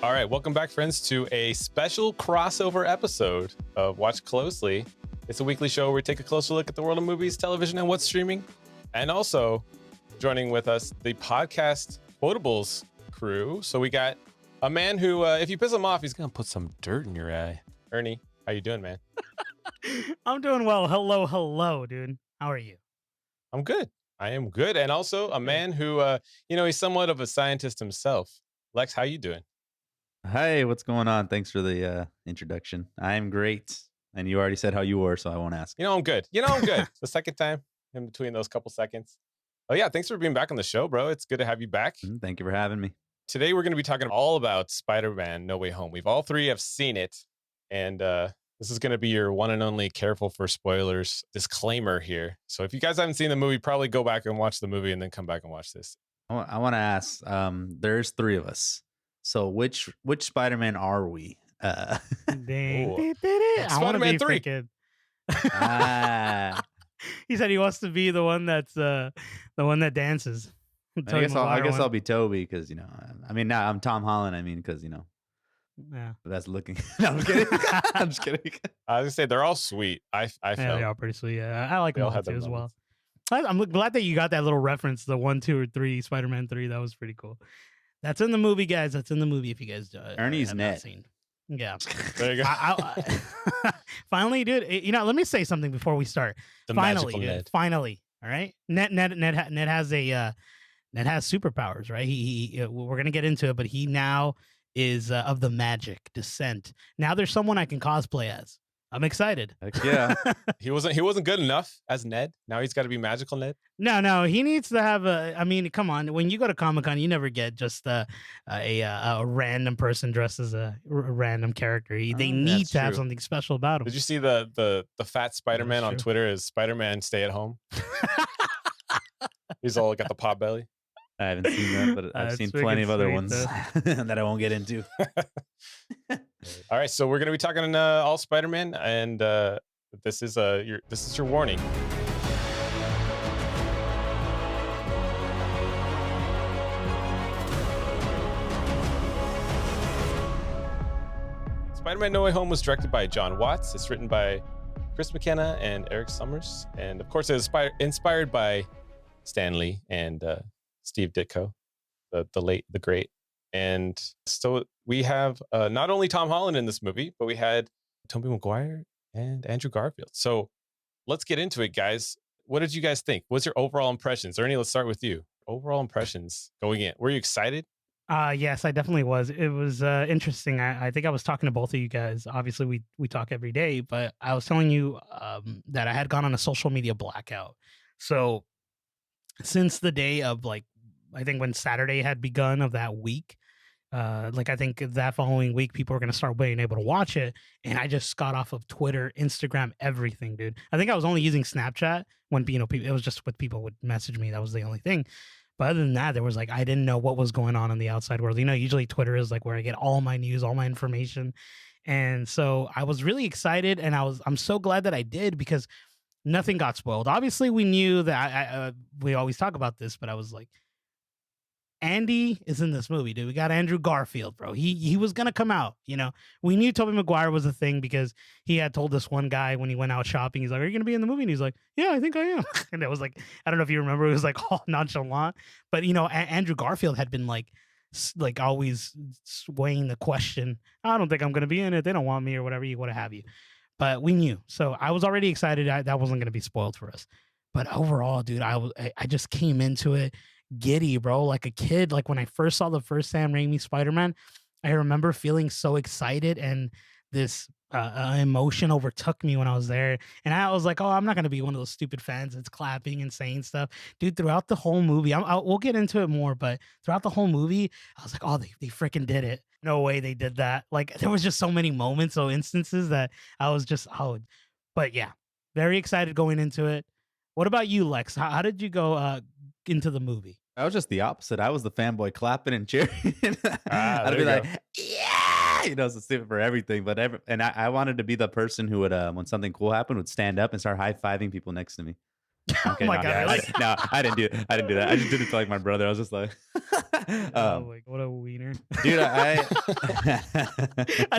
All right, welcome back, friends, to a special crossover episode of Watch Closely. It's a weekly show where we take a closer look at the world of movies, television, and what's streaming. And also joining with us, the podcast Quotables crew. So we got a man who, if you piss him off, he's going to put some dirt in your eye. Ernie, how you doing, man? I'm doing well. Hello, dude. How are you? I'm good. I am good. And also a man who, he's somewhat of a scientist himself. Lex, how you doing? Hey, what's going on? Thanks for the introduction. I'm great. And you already said how you were, so I won't ask. I'm good. I'm good. The second time in between those couple seconds. Oh, yeah. Thanks for being back on the show, bro. It's good to have you back. Thank you for having me. Today, we're going to be talking all about Spider-Man No Way Home. We've all three have seen it. And this is going to be your one and only careful for spoilers disclaimer here. So if you guys haven't seen the movie, probably go back and watch the movie and then come back and watch this. I want to ask, there's three of us. So which Spider-Man are we? I want to be 3. He said he wants to be the one that's the one that dances. I guess I'll be Toby because I'm Tom Holland. Because yeah, that's looking. No, I'm kidding. I'm just kidding. I was gonna say they're all sweet. I felt they are pretty sweet. Yeah, I like them all too as well. I'm glad that you got that little reference, the 1, 2, or 3, Spider-Man 3. That was pretty cool. That's in the movie, guys. That's in the movie. If you guys Ernie's have net. not seen. Yeah. There you go. Finally, dude. Let me say something before we start. Finally, dude. Ned. Finally. All right. Ned has Ned has superpowers, right? We're gonna get into it, but he now is of the magic descent. Now there's someone I can cosplay as. I'm excited. Heck yeah. He wasn't good enough as Ned. Now he's got to be magical Ned. No, he needs to have come on. When you go to Comic-Con, you never get just a random person dressed as a random character. They need to have something special about him. Did you see the fat Spider-Man on Twitter? Is Spider-Man stay at home? He's all got the pot belly. I haven't seen that, but I've seen plenty of other ones that I won't get into. All right, so we're going to be talking all Spider-Man, and this is your warning. Spider-Man No Way Home was directed by John Watts. It's written by Chris McKenna and Eric Summers, and of course, it's inspired by Stan Lee and Steve Ditko, the late, the great. And so we have not only Tom Holland in this movie, but we had Tobey Maguire and Andrew Garfield. So let's get into it, guys. What did you guys think? What's your overall impressions? Ernie, let's start with you. Overall impressions going in. Were you excited? Yes, I definitely was. It was interesting. I think I was talking to both of you guys. Obviously, we talk every day, but I was telling you that I had gone on a social media blackout. So since the day of I think when Saturday had begun of that week, I think that following week, people were going to start being able to watch it. And I just got off of Twitter, Instagram, everything, dude. I think I was only using Snapchat when, it was just what people would message me. That was the only thing. But other than that, there was I didn't know what was going on in the outside world. Usually Twitter is where I get all my news, all my information. And so I was really excited. And I'm so glad that I did because nothing got spoiled. Obviously, we knew that we always talk about this, but I was like, Andy is in this movie, dude. We got Andrew Garfield, bro. He was gonna come out. We knew Tobey Maguire was a thing because he had told this one guy when he went out shopping. He's like, "Are you gonna be in the movie?" And he's like, "Yeah, I think I am." And it was I don't know if you remember. It was all nonchalant. But Andrew Garfield had been always swaying the question. I don't think I'm gonna be in it. They don't want me or whatever what have you. But we knew, so I was already excited. That wasn't gonna be spoiled for us. But overall, dude, I just came into it giddy, bro, like a kid. When I first saw the first Sam Raimi Spider-Man, I remember feeling so excited, and this emotion overtook me when I was there. And I was like, oh, I'm not going to be one of those stupid fans that's clapping and saying stuff. Dude, throughout the whole movie, we'll get into it more, but throughout the whole movie, I was like, oh, they freaking did it. No way they did that. There was just so many moments, so instances that I was just, but yeah, very excited going into it. What about you, Lex? How did you go into the movie? I was just the opposite. I was the fanboy clapping and cheering. I'd be like, yeah, so stupid for everything. But I wanted to be the person who would, when something cool happened, would stand up and start high-fiving people next to me. I'm kidding. my God, really? No, I didn't do it. I didn't do that. I just did it to like my brother. I was just like, What a wiener, dude. I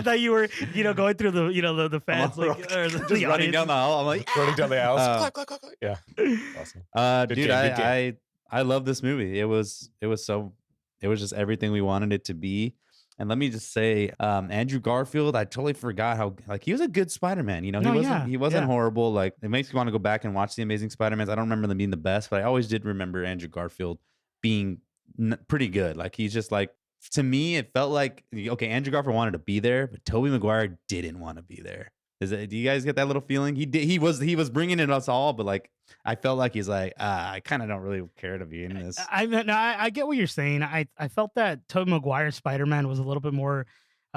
thought you were, going through the, the fans, like, or just the running down the hall. I'm like, running down the aisles. Clap, clap, clap, clap. Yeah, awesome. Dude, I love this movie. It was just everything we wanted it to be. And let me just say, Andrew Garfield, I totally forgot how he was a good Spider-Man. He wasn't horrible. Like, it makes me want to go back and watch the Amazing Spider-Mans. I don't remember them being the best, but I always did remember Andrew Garfield being pretty good. Like, he's just like, to me, it felt like, okay, Andrew Garfield wanted to be there, but Tobey Maguire didn't want to be there. Do you guys get that little feeling? He was bringing in us all, but like, I felt like he's like, I kind of don't really care to be in this. I get what you're saying. I felt that Tobey Maguire's Spider-Man was a little bit more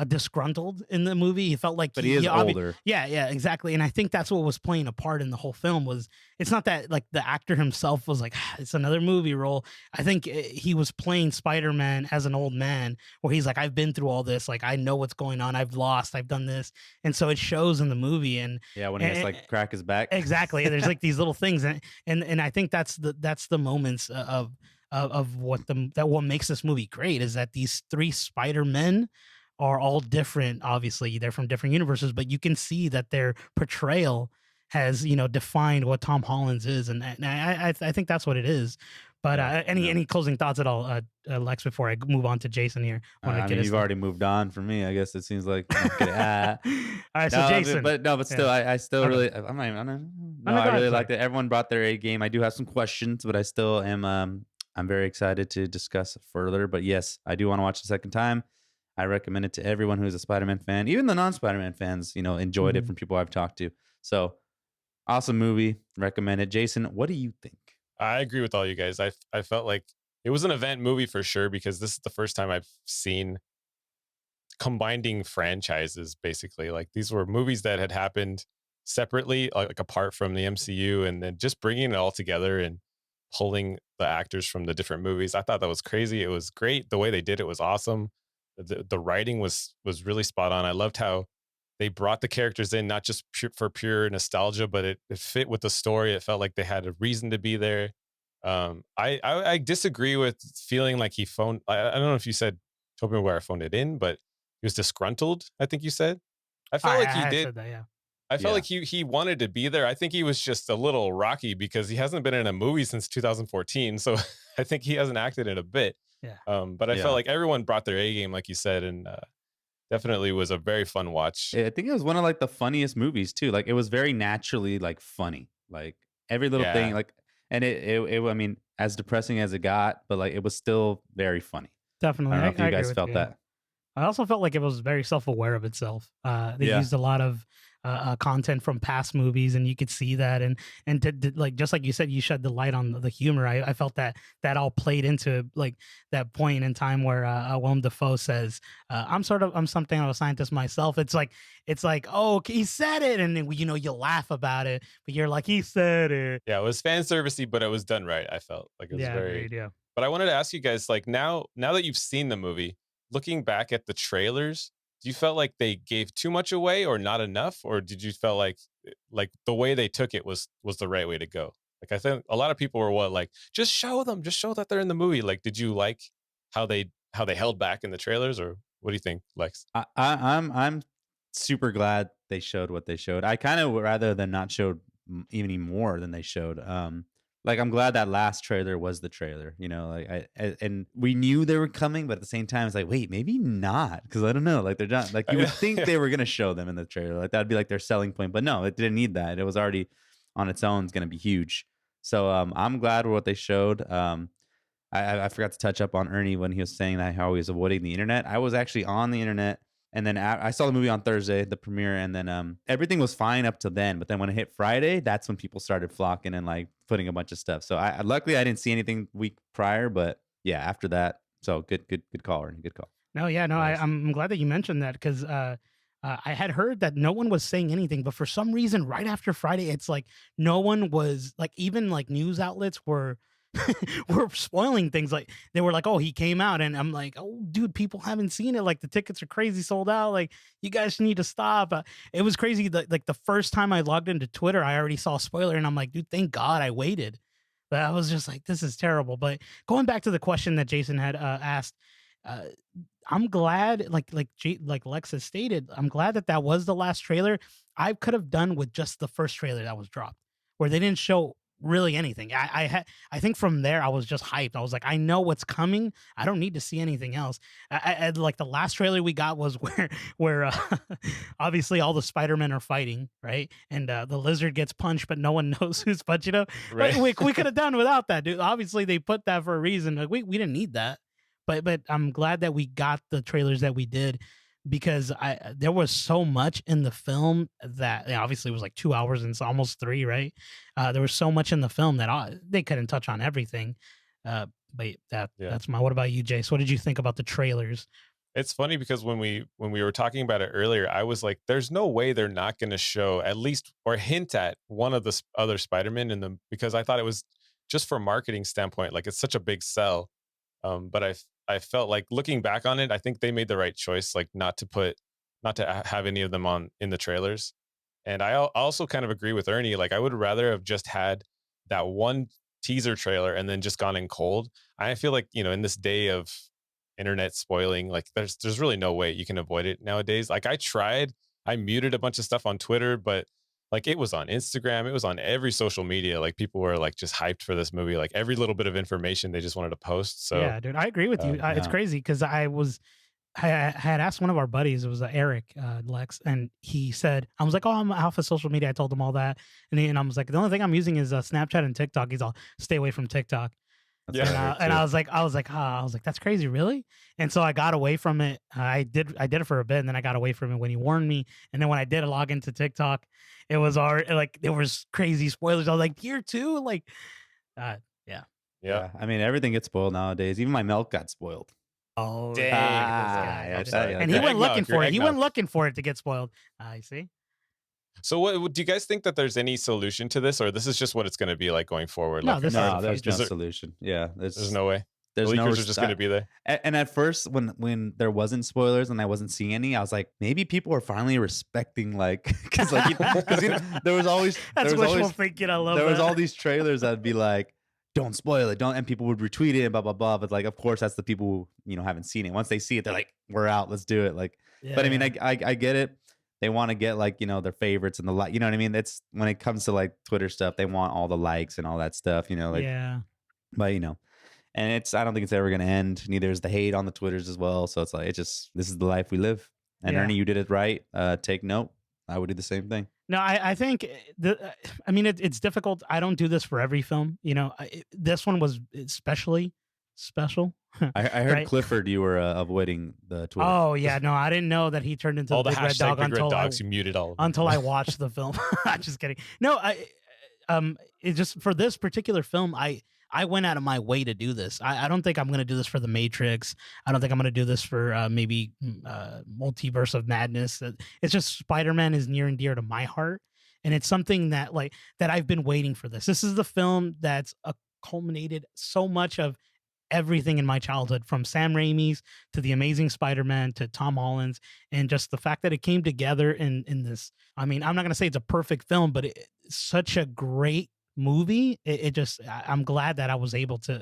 disgruntled in the movie. He felt like, but he is older. Yeah, exactly. And I think that's what was playing a part in the whole film. Was it's not that like the actor himself was like, it's another movie role. I think he was playing Spider-Man as an old man, where he's like, I've been through all this. Like, I know what's going on. I've lost. I've done this, and so it shows in the movie. And yeah, when he has to like crack his back. Exactly. And there's like these little things, and I think that's the moments of what makes this movie great is that these three Spider-Men are all different. Obviously, they're from different universes, but you can see that their portrayal has, defined what Tom Holland's is, and I think that's what it is. But any closing thoughts at all, Lex, before I move on to Jason here? You've already moved on from me. I guess it seems like. All right, so Jason. But still, I still really. I really liked it. Everyone brought their A game. I do have some questions, but I still am. I'm very excited to discuss further. But yes, I do want to watch the second time. I recommend it to everyone who's a Spider-Man fan. Even the non-Spider-Man fans, enjoyed it from people I've talked to. So, awesome movie. Recommend it. Jason, what do you think? I agree with all you guys. I felt like it was an event movie for sure, because this is the first time I've seen combining franchises, basically. Like, these were movies that had happened separately, like apart from the MCU, and then just bringing it all together and pulling the actors from the different movies. I thought that was crazy. It was great. The way they did it was awesome. The writing was really spot on. I loved how they brought the characters in, not just for pure nostalgia, but it fit with the story. It felt like they had a reason to be there. I disagree with feeling like he phoned. I don't know if you said Tobey Maguire phoned it in, but he was disgruntled, I think you said. I felt like he did. Said that, yeah. I felt like he wanted to be there. I think he was just a little rocky because he hasn't been in a movie since 2014. So I think he hasn't acted in a bit. Yeah. But I felt like everyone brought their A game, like you said, and definitely was a very fun watch. I think it was one of like the funniest movies too. Like, it was very naturally like funny, like every little thing, like, and it I mean, as depressing as it got, but like, it was still very funny. Definitely. I don't know if you guys felt that. I also felt like it was very self-aware of itself. They used a lot of content from past movies, and you could see that, and like, just like you said, you shed the light on the humor. I felt that all played into like that point in time where Willem Dafoe says, I'm something of a scientist myself. It's like, oh, he said it, and then, you laugh about it, but you're like, he said it. Yeah, it was fan servicey, but it was done right. I felt like it was very. Agreed, yeah. But I wanted to ask you guys, like, now that you've seen the movie, looking back at the trailers, do you felt like they gave too much away or not enough? Or did you feel like the way they took it was the right way to go? Like, I think a lot of people were like, just show that they're in the movie. Like, did you like how they held back in the trailers, or what do you think, Lex? I'm super glad they showed what they showed. I kind of would rather than not showed even more than they showed. Like, I'm glad that last trailer was the trailer, like and we knew they were coming, but at the same time, it's like, wait, maybe not. Cause I don't know, like, they're not, like, you would think they were going to show them in the trailer. Like, that'd be like their selling point, but no, it didn't need that. It was already on its own. It's going to be huge. So, I'm glad with what they showed. I forgot to touch up on Ernie when he was saying that how he was avoiding the internet. I was actually on the internet. And then I saw the movie on Thursday, the premiere, and then everything was fine up to then. But then when it hit Friday, that's when people started flocking and like putting a bunch of stuff. So luckily I didn't see anything week prior, but yeah, after that, so good call, Ernie, good call. No, nice. I'm glad that you mentioned that, because I had heard that no one was saying anything, but for some reason, right after Friday, it's like no one was like, even like news outlets were were spoiling things. Like they were like, "Oh, he came out," and I'm like, "Oh, dude, people haven't seen it. Like the tickets are crazy sold out. Like you guys need to stop." It was crazy. Like the first time I logged into Twitter, I already saw a spoiler, and I'm like, "Dude, thank God I waited." But I was just like, "This is terrible." But going back to the question that Jason had asked. Uh, I'm glad, like Lex has stated, I'm glad that that was the last trailer. I could have done with just the first trailer that was dropped, where they didn't show really anything. I think from there I was just hyped. I was like, I know what's coming. I don't need to see anything else. Like the last trailer we got was where obviously all the Spider-Men are fighting, right? And the lizard gets punched, but no one knows who's punching him. Right. We could have done without that, dude. Obviously they put that for a reason. Like we didn't need that. But I'm glad that we got the trailers that we did, because there was so much in the film that obviously it was like 2 hours and it's almost 3, right? There was so much in the film that they couldn't touch on everything. But that's my. What about you, Jace? What did you think about the trailers? It's funny because when we were talking about it earlier, I was like, "There's no way they're not going to show at least or hint at one of the other Spider-Man in them," because I thought it was just for marketing standpoint, like it's such a big sell. But I felt like looking back on it, I think they made the right choice, like not to have any of them on in the trailers. And I also kind of agree with Ernie. Like I would rather have just had that one teaser trailer and then just gone in cold. I feel like, in this day of internet spoiling, like there's really no way you can avoid it nowadays. Like I muted a bunch of stuff on Twitter, but like it was on Instagram, it was on every social media. Like people were like just hyped for this movie. Like every little bit of information they just wanted to post. So yeah, dude, I agree with you. It's crazy because I had asked one of our buddies, it was Eric Lex, and he said, I was like, "Oh, I'm off of social media." I told him all that, and I was like, "The only thing I'm using is Snapchat and TikTok." He's all, "Stay away from TikTok." Yeah, and I was like, "That's crazy, really?" And so I got away from it. I did it for a bit, and then I got away from it when he warned me. And then when I did log into TikTok, it was already like there was crazy spoilers. I was like, "Here too?" Like, yeah. I mean, everything gets spoiled nowadays. Even my milk got spoiled. Oh, Dang, I'm sorry. and he Your went looking eggnog, your for it. He went eggnog. looking for it to get spoiled. I see. So what do you guys think that there's any solution to this, or this is just what it's going to be like going forward? No, Like, this No, there's no is there- solution. Yeah, there's no way. There's The no. leakers are just going to be there. And at first, when there wasn't spoilers and I wasn't seeing any, I was like, maybe people are finally respecting, like, because there was always That's there was wishful always thinking. I love there that. was all these trailers that'd be like, don't spoil it, don't, and people would retweet it and blah blah blah. But like, of course, that's the people who haven't seen it. Once they see it, they're like, we're out, let's do it. Like, but I mean, I get it. They want to get like their favorites and the like. You know what I mean? That's when it comes to like Twitter stuff. They want all the likes and all that stuff. Like, yeah. but and I don't think it's ever going to end. Neither is the hate on the Twitters as well. So it's like, this is the life we live. And Yeah. Ernie, you did it right. Take note. I would do the same thing. No, I think it's difficult. I don't do this for every film. This one was especially special. I heard Right. Clifford, you were avoiding the Twitter. Oh yeah, no, I didn't know that he turned into All the the big red hashtag dog big red until dogs, you muted all of them. until I watched the film. I'm just kidding. No, it just for this particular film, I went out of my way to do this. I don't think I'm going to do this for The Matrix. I don't think I'm going to do this for maybe Multiverse of Madness. It's just Spider-Man is near and dear to my heart, and it's something that that I've been waiting for. This is the film that's culminated so much of everything in my childhood, from Sam Raimi's to The Amazing Spider-Man to Tom Holland's, and just the fact that it came together in this. I mean, I'm not going to say it's a perfect film, but it's such a great movie. I'm glad that I was able to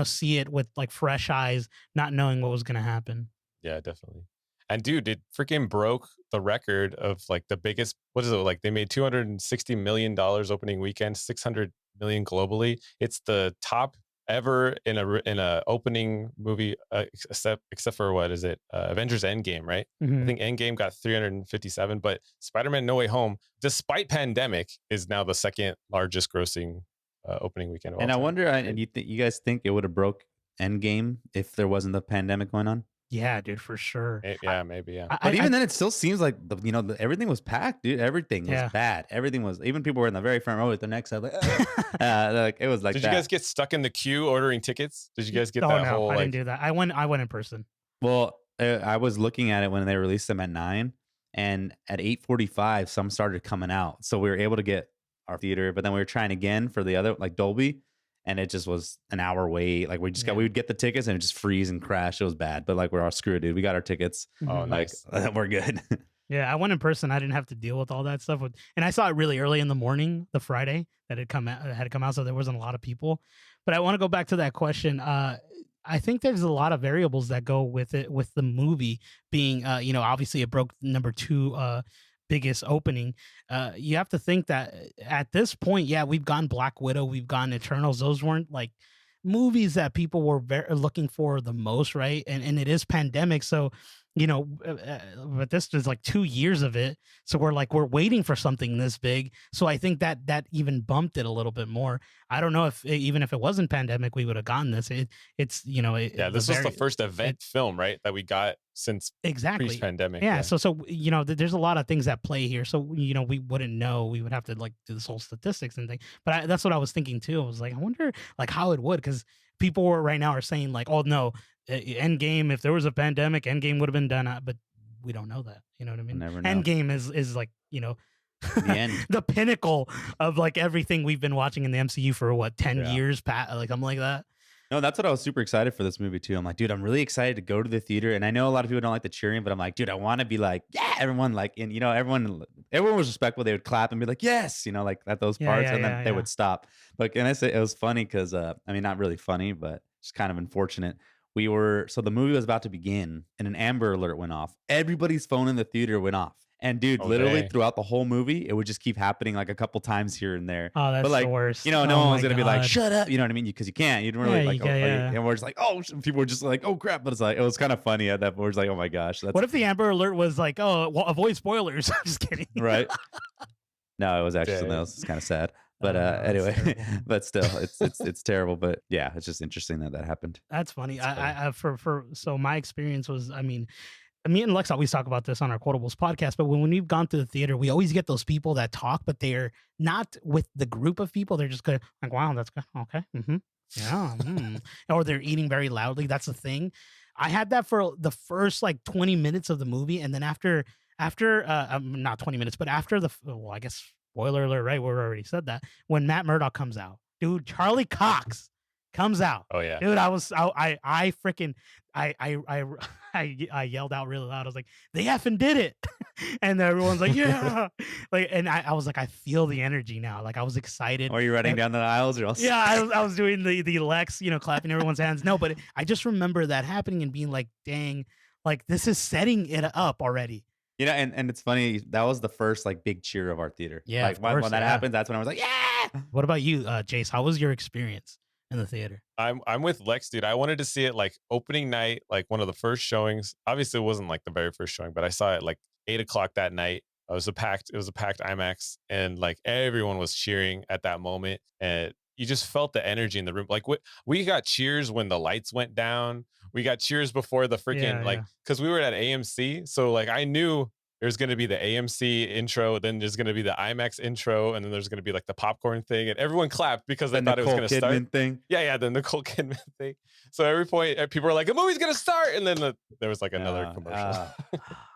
see it with like fresh eyes, not knowing what was going to happen. Yeah, definitely. And dude, it freaking broke the record of like the biggest. What is it like? They made $260 million opening weekend, 600 million globally. It's the top ever in a opening movie, except for what is it? Avengers Endgame, right? Mhm. I think Endgame got 357, but Spider-Man No Way Home, despite pandemic, is now the second largest grossing opening weekend of all And I time. wonder, and you guys think it would have broke Endgame if there wasn't the pandemic going on? Yeah, dude, for sure. Yeah, maybe, yeah. But even then, it still seems like everything was packed, dude. Everything was Yeah. bad. Everything was. Even people were in the very front row with the next side, like, like it was like Did that. you guys get stuck in the queue ordering tickets? Did you guys get Oh that no, whole I like? didn't do that. I went in person. Well, I was looking at it when they released them at 9, and at 8:45, some started coming out, so we were able to get our theater. But then we were trying again for the other, like Dolby, and it just was an hour wait. Like we would get the tickets and it just freeze and crash. It was bad, but like we're all screwed, dude. We got our tickets. Oh, Like nice. we're good. Yeah, I went in person. I didn't have to deal with all that stuff. And I saw it really early in the morning, the Friday that had come out, so there wasn't a lot of people. But I want to go back to that question. I think there's a lot of variables that go with it, with the movie being, obviously it broke number 2 biggest opening. You have to think that at this point, yeah, we've gone Black Widow, we've gone Eternals. Those weren't like movies that people were looking for the most, right? And it is pandemic, so but this is like 2 years of it, so we're waiting for something this big. So I think that even bumped it a little bit more. I don't know if even if it wasn't pandemic, we would have gotten this. This was the first event film, right, that we got since exactly pre-pandemic. Yeah. So there's a lot of things at play here. So we wouldn't know. We would have to like do this whole statistics and thing. But that's what I was thinking too. I was like, I wonder like how it would, because people right now are saying like, oh no, Endgame, if there was a pandemic, Endgame would have been done, but we don't know that. You know what I mean? Never know. Endgame is like, the end. the pinnacle of like everything we've been watching in the MCU for what, 10 years, like something like that. No, that's what I was super excited for this movie too. I'm like, dude, I'm really excited to go to the theater. And I know a lot of people don't like the cheering, but I'm like, dude, I want to be like, yeah, everyone like, and everyone was respectful. They would clap and be like, yes, like at those parts, and then they would stop. But can I say it was funny because not really funny, but just kind of unfortunate. So the movie was about to begin and an Amber Alert went off. Everybody's phone in the theater went off. And dude, literally throughout the whole movie, it would just keep happening like a couple times here and there. Oh, that's the worst. No one was going to be like, shut up. You know what I mean? Because you can't. You don't really and we're just like, oh, people were just like, oh crap. But it's like, it was kind of funny at that point. We're just like, oh my gosh. What if the Amber Alert was like, oh, well, avoid spoilers? I'm just kidding. Right. No, it was actually something else. It's kind of sad. But anyway, but still, it's terrible. But yeah, it's just interesting that happened. That's funny. So my experience was, me and Lex always talk about this on our Quotables podcast, but when we've gone to the theater, we always get those people that talk, but they're not with the group of people. They're just like, wow, that's good. Okay. Mm-hmm. Yeah. Or they're eating very loudly. That's the thing. I had that for the first like 20 minutes of the movie. And then after not 20 minutes, but after I guess, spoiler alert, right? We already said that. When Matt Murdock comes out, dude, Charlie Cox comes out. Oh yeah, dude, I yelled out really loud. I was like, they effing did it. And everyone's like, yeah. And I was like, I feel the energy now. Like I was excited. Are you running down the aisles or else? Yeah, I was doing the Lex, clapping everyone's hands. No, but I just remember that happening and being like, dang, like this is setting it up already. And it's funny, that was the first like big cheer of our theater. Yeah, like when that happened, that's when I was like, yeah. What about you, Jace? How was your experience in the theater? I'm with Lex, dude. I wanted to see it like opening night, like one of the first showings. Obviously, it wasn't like the very first showing, but I saw it like 8:00 that night. It was a packed IMAX, and like everyone was cheering at that moment, and you just felt the energy in the room. Like we got cheers when the lights went down. We got cheers before the freaking because we were at AMC, so like I knew there's going to be the AMC intro, then there's going to be the IMAX intro, and then there's going to be like the popcorn thing, and everyone clapped because they thought it was going to start. Thing. Yeah, the Nicole Kidman thing. So every point, people were like, "The movie's going to start," and then there was like another commercial.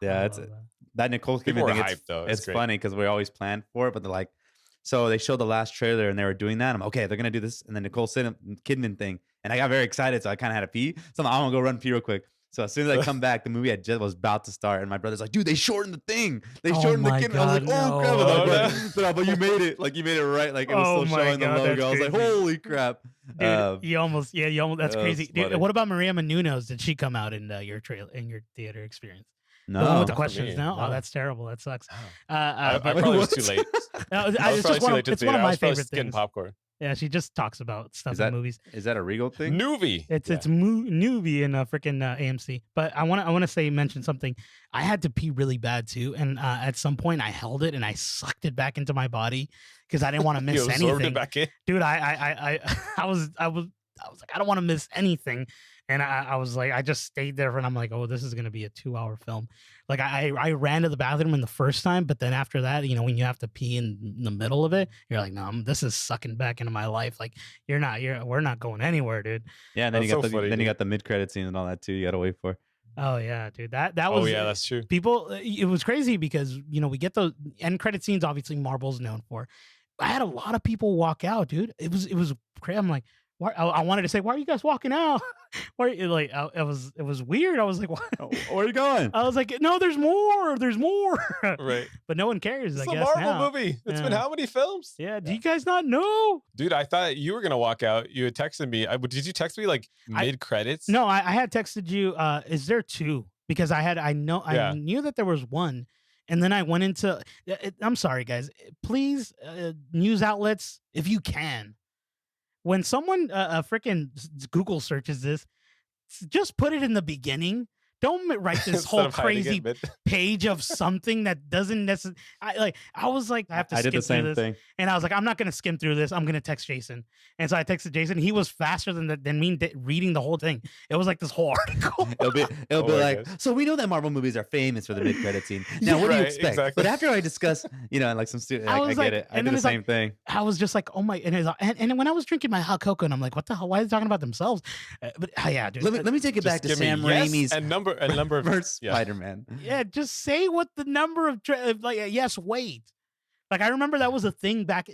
Yeah, it's that Nicole Kidman thing. Hyped, though. It's funny because we always planned for it, but they're like, so they showed the last trailer and they were doing that. I'm okay, they're going to do this, and then Nicole Kidman thing, and I got very excited, so I kind of had to pee. So I'm going to go run pee real quick. So as soon as I come back, the movie was about to start, and my brother's like, "Dude, they shortened the thing. They shortened the kid." I was like, "Oh crap!" But you made it. Like you made it right. Like it was still showing the logo. I was like, "Holy crap!" Dude, you almost. That's crazy. Dude, what about Maria Menounos? Did she come out in your theater experience? No, the one with the questions. No, oh, that's terrible. That sucks. I probably was too late. It's one of my favorite things. Popcorn. Yeah, she just talks about stuff in movies. Is that a Regal thing? Newbie. It's Newbie in freaking AMC. But I want to mention something. I had to pee really bad too, and at some point I held it and I sucked it back into my body because I didn't want to miss anything. It back in? Dude, I was like, I don't want to miss anything. And I was like, I just stayed there, and I'm like, oh, this is going to be a 2-hour film. Like I ran to the bathroom in the first time, but then after that, when you have to pee in the middle of it, you're like, no, this is sucking back into my life. Like we're not going anywhere, dude. Yeah. And then you got the mid-credit scene and all that too. You got to wait for. Oh yeah, dude. That was. Oh yeah, that's true. People, it was crazy because we get those end credit scenes. Obviously, Marvel's known for. I had a lot of people walk out, dude. It was crazy. I'm like, why? I wanted to say, why are you guys walking out? Why? Like, it was weird. I was like, what? Where are you going? I was like, no, there's more. There's more. Right. But no one cares. It's I a guess Marvel now. movie. It's been Yeah. how many films? Yeah. Do you guys not know? Dude, I thought you were gonna walk out. You had texted me. Did you text me like mid credits? No, I had texted you. Is there two? Because I knew that there was one, and then I went into. I'm sorry, guys. Please, news outlets, if you can, when someone freaking Google searches this, just put it in the beginning. Don't write this Instead whole of hiding crazy it mid- page of something that doesn't necessarily. I was like, I have to I skip did the same through this, thing. and I was like, I'm not gonna skim through this. I'm gonna text Jason, and so I texted Jason. He was faster than me reading the whole thing. It was like this whole article. It'll be Oh my like, gosh. so we know that Marvel movies are famous for the mid-credit scene. Now, what do you Right, expect? exactly. But after I discuss, and like some student, I I was get like- it. I and did then the it's like- same thing. I was just like, oh my, and when I was drinking my hot cocoa, and I'm like, what the hell? Why are they talking about themselves? But yeah, dude. Let me take it Just back to give me Sam yes Raimi's and number of versus yeah. Spider-Man. Yeah, just say what the number of yes, wait. Like I remember that was a thing back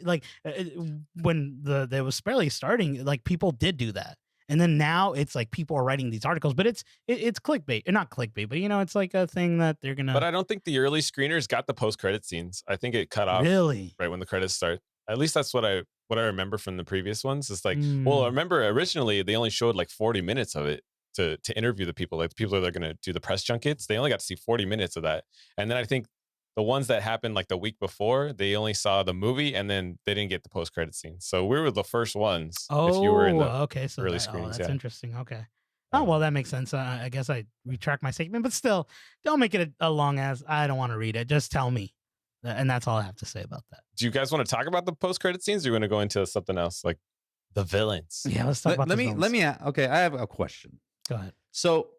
when it was barely starting. Like people did do that, and then now it's like people are writing these articles, but it's clickbait, not clickbait, but it's like a thing that they're gonna. But I don't think the early screeners got the post-credit scenes. I think it cut off Really? right when the credits start. At least that's what I remember from the previous ones. It's like, well, I remember originally they only showed like 40 minutes of it to interview the people, like the people that are going to do the press junkets. They only got to see 40 minutes of that. And then I think the ones that happened like the week before, they only saw the movie and then they didn't get the post-credit scene. So we were the first ones. Oh, if you were in the okay. So early that, screenings, that's yeah. interesting. Okay. Oh, well, that makes sense. I guess I retract my statement, but still, don't make it a long as. I don't want to read it. Just tell me. And that's all I have to say about that. Do you guys want to talk about the post-credit scenes, or you want to go into something else, like the villains? Yeah, let's talk about Let me. Okay, I have a question. Go ahead. So,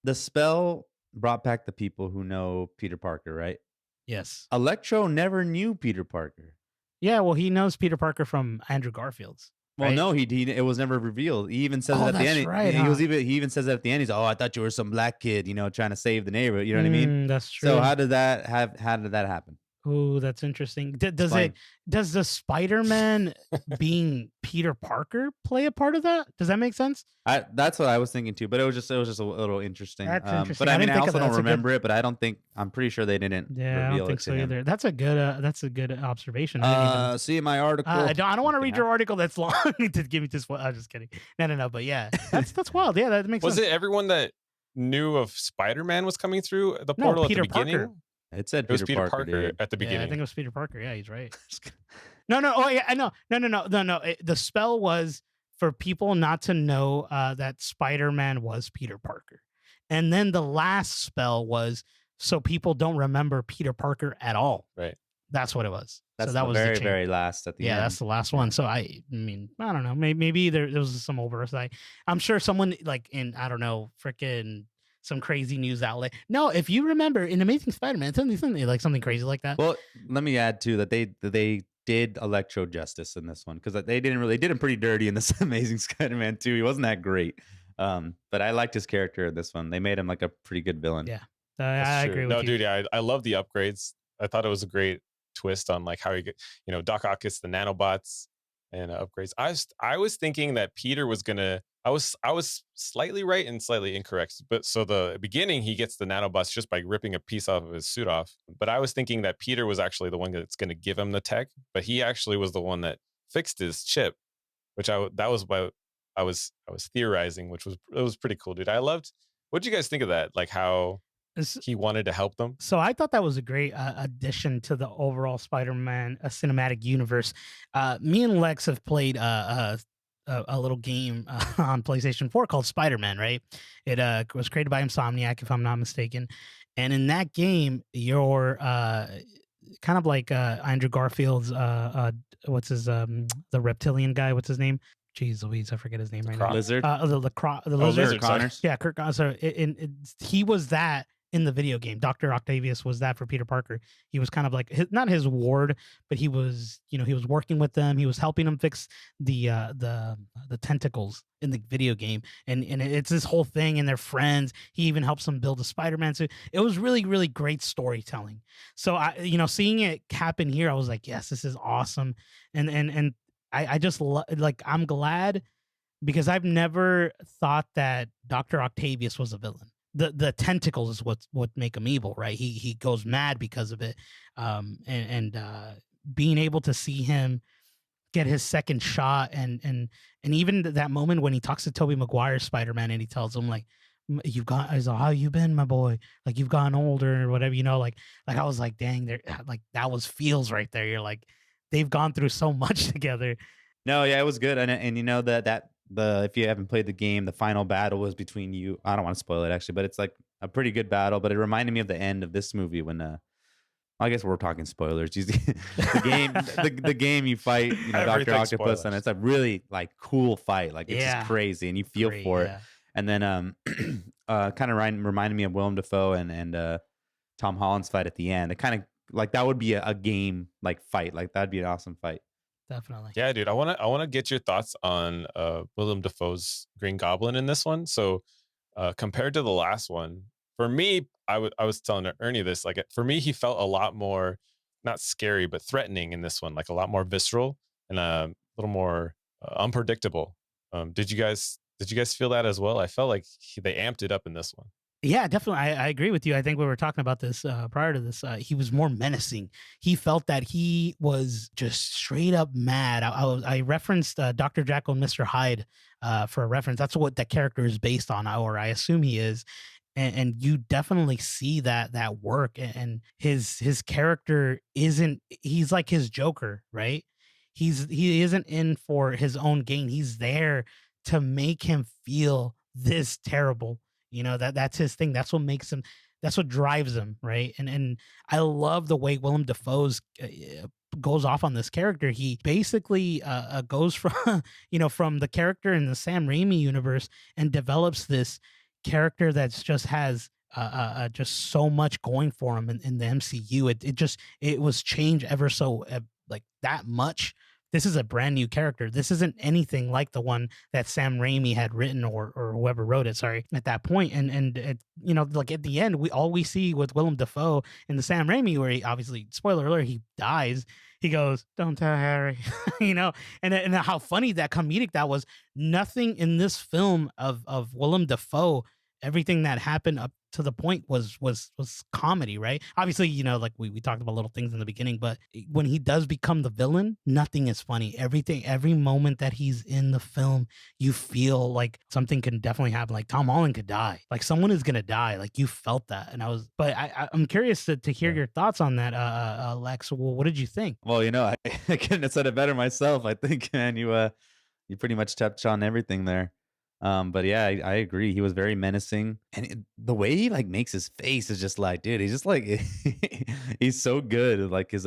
the spell brought back the people who know Peter Parker, right? Yes. Electro never knew Peter Parker. Yeah, well, he knows Peter Parker from Andrew Garfield's. Well, right? no, he it was never revealed. He even says it at the that's end. right, he huh? he even says it at the end. He's like, "Oh, I thought you were some black kid, trying to save the neighborhood." You know what I mean? That's true. So how did that happen? Oh, that's interesting. Does Explain. does the Spider-Man being Peter Parker play a part of that? Does that make sense? That's what I was thinking too, but it was just a little interesting. That's interesting. But I I mean, didn't I think of also that. don't That's a good- remember it. But I'm pretty sure they didn't. Yeah, I reveal don't think it so to him. either. That's a good observation. I didn't even- See my article. I don't want to Okay, read your article that's long to give me this. I'm just kidding. No. But yeah, that's wild. Yeah, that makes Was sense. it everyone that knew of Spider-Man was coming through the No, portal Peter at the beginning? Parker. It said It was Peter Peter Parker. dude. at the Yeah, beginning. I think it was Peter Parker. Yeah, he's right. No. Oh yeah, I know. No. The spell was for people not to know that Spider-Man was Peter Parker, and then the last spell was so people don't remember Peter Parker at all. Right. That's what it was. That's so that the was very the change. very last at the Yeah, end. that's the last one. So I mean, I don't know. Maybe there was some oversight. I'm sure someone like in I don't know, freaking some crazy news outlet. No, if you remember in Amazing Spider-Man, something like something crazy like that. Well, let me add too that they did Electro justice in this one because they did him pretty dirty in this Amazing Spider-Man 2. He wasn't that great, but I liked his character in this one. They made him like a pretty good villain. Yeah. That's I true. agree with No, you. dude, yeah, I love the upgrades. I thought it was a great twist on like how you get, Doc Ock gets the nanobots and upgrades. I was thinking that Peter was gonna. I was slightly right and slightly incorrect. But so the beginning, he gets the nanobots just by ripping a piece off of his suit off. But I was thinking that Peter was actually the one that's going to give him the tech. But he actually was the one that fixed his chip, which that was what I was theorizing, which was pretty cool, dude. I loved. What did you guys think of that? Like how he wanted to help them. So I thought that was a great addition to the overall Spider-Man cinematic universe. Me and Lex have played a little game on PlayStation 4 called Spider-Man, right? It was created by Insomniac, if I'm not mistaken. And in that game, you're kind of like Andrew Garfield's, what's his, the reptilian guy, what's his name? Jeez Louise, I forget his name right now. Lizard. The lizard. Lizard, Connors. Yeah, Kirk. So he was that in the video game. Dr. Octavius was that for Peter Parker. He was kind of like not his ward, but he was, he was working with them. He was helping them fix the tentacles in the video game, and it's this whole thing, and they're friends. He even helps them build a Spider-Man suit. It was really, really great storytelling. So seeing it happen here, I was like, yes, this is awesome, and I just like, I'm glad, because I've never thought that Dr. Octavius was a villain. The tentacles is what make him evil, right? He goes mad because of it. And being able to see him get his second shot, and even that moment when he talks to Tobey Maguire's Spider-Man, and he tells him like, he's like, how you been, my boy? Like, you've gotten older or whatever, like I was like, dang, there, like, that was feels right there. You're like, they've gone through so much together. No, yeah, it was good. And that if you haven't played the game, the final battle was between you. I don't want to spoil it actually, but it's like a pretty good battle. But it reminded me of the end of this movie when I guess we're talking spoilers. The game you fight, Dr. Octopus, spoilers. And it's a really like cool fight. Like, it's just crazy, and you feel for it. And then kind of reminded me of Willem Dafoe and Tom Holland's fight at the end. It kind of like, that would be a game like fight. Like, that'd be an awesome fight. Definitely. Yeah, dude. I wanna get your thoughts on Willem Dafoe's Green Goblin in this one. So compared to the last one, for me, I was telling Ernie this, like, for me, he felt a lot more, not scary, but threatening in this one, like a lot more visceral and a little more unpredictable. Did you guys feel that as well? I felt like they amped it up in this one. Yeah, definitely. I agree with you. I think we were talking about this prior to this. He was more menacing. He felt that he was just straight up mad. I referenced Dr. Jekyll and Mr. Hyde for a reference. That's what that character is based on, or I assume he is. And you definitely see that work. And his character he's like his Joker, right? He isn't in for his own gain. He's there to make him feel this terrible. That's his thing. That's what makes him, that's what drives him, right? And I love the way Willem Dafoe's goes off on this character. He basically goes from from the character in the Sam Raimi universe and develops this character that's just has just so much going for him in the MCU. It was changed ever so like that much. This is a brand new character. This isn't anything like the one that Sam Raimi had written or whoever wrote it. Sorry, at that point, and it, like at the end, we see with Willem Dafoe in the Sam Raimi, where he obviously, spoiler alert, he dies. He goes, "Don't tell Harry," and how funny that comedic that was. Nothing in this film of Willem Dafoe, everything that happened up to the point was comedy, right? Obviously, like we talked about little things in the beginning, but when he does become the villain, nothing is funny. Every moment that he's in the film, you feel like something can definitely happen. Like Tom Holland could die. Like someone is gonna die. Like you felt that. And I'm curious to hear your thoughts on that, Lex. Well, what did you think? Well, I couldn't have said it better myself. I think, man, you pretty much touched on everything there. But yeah, I agree. He was very menacing, and the way he like makes his face is just like, dude, he's just like, he's so good at like his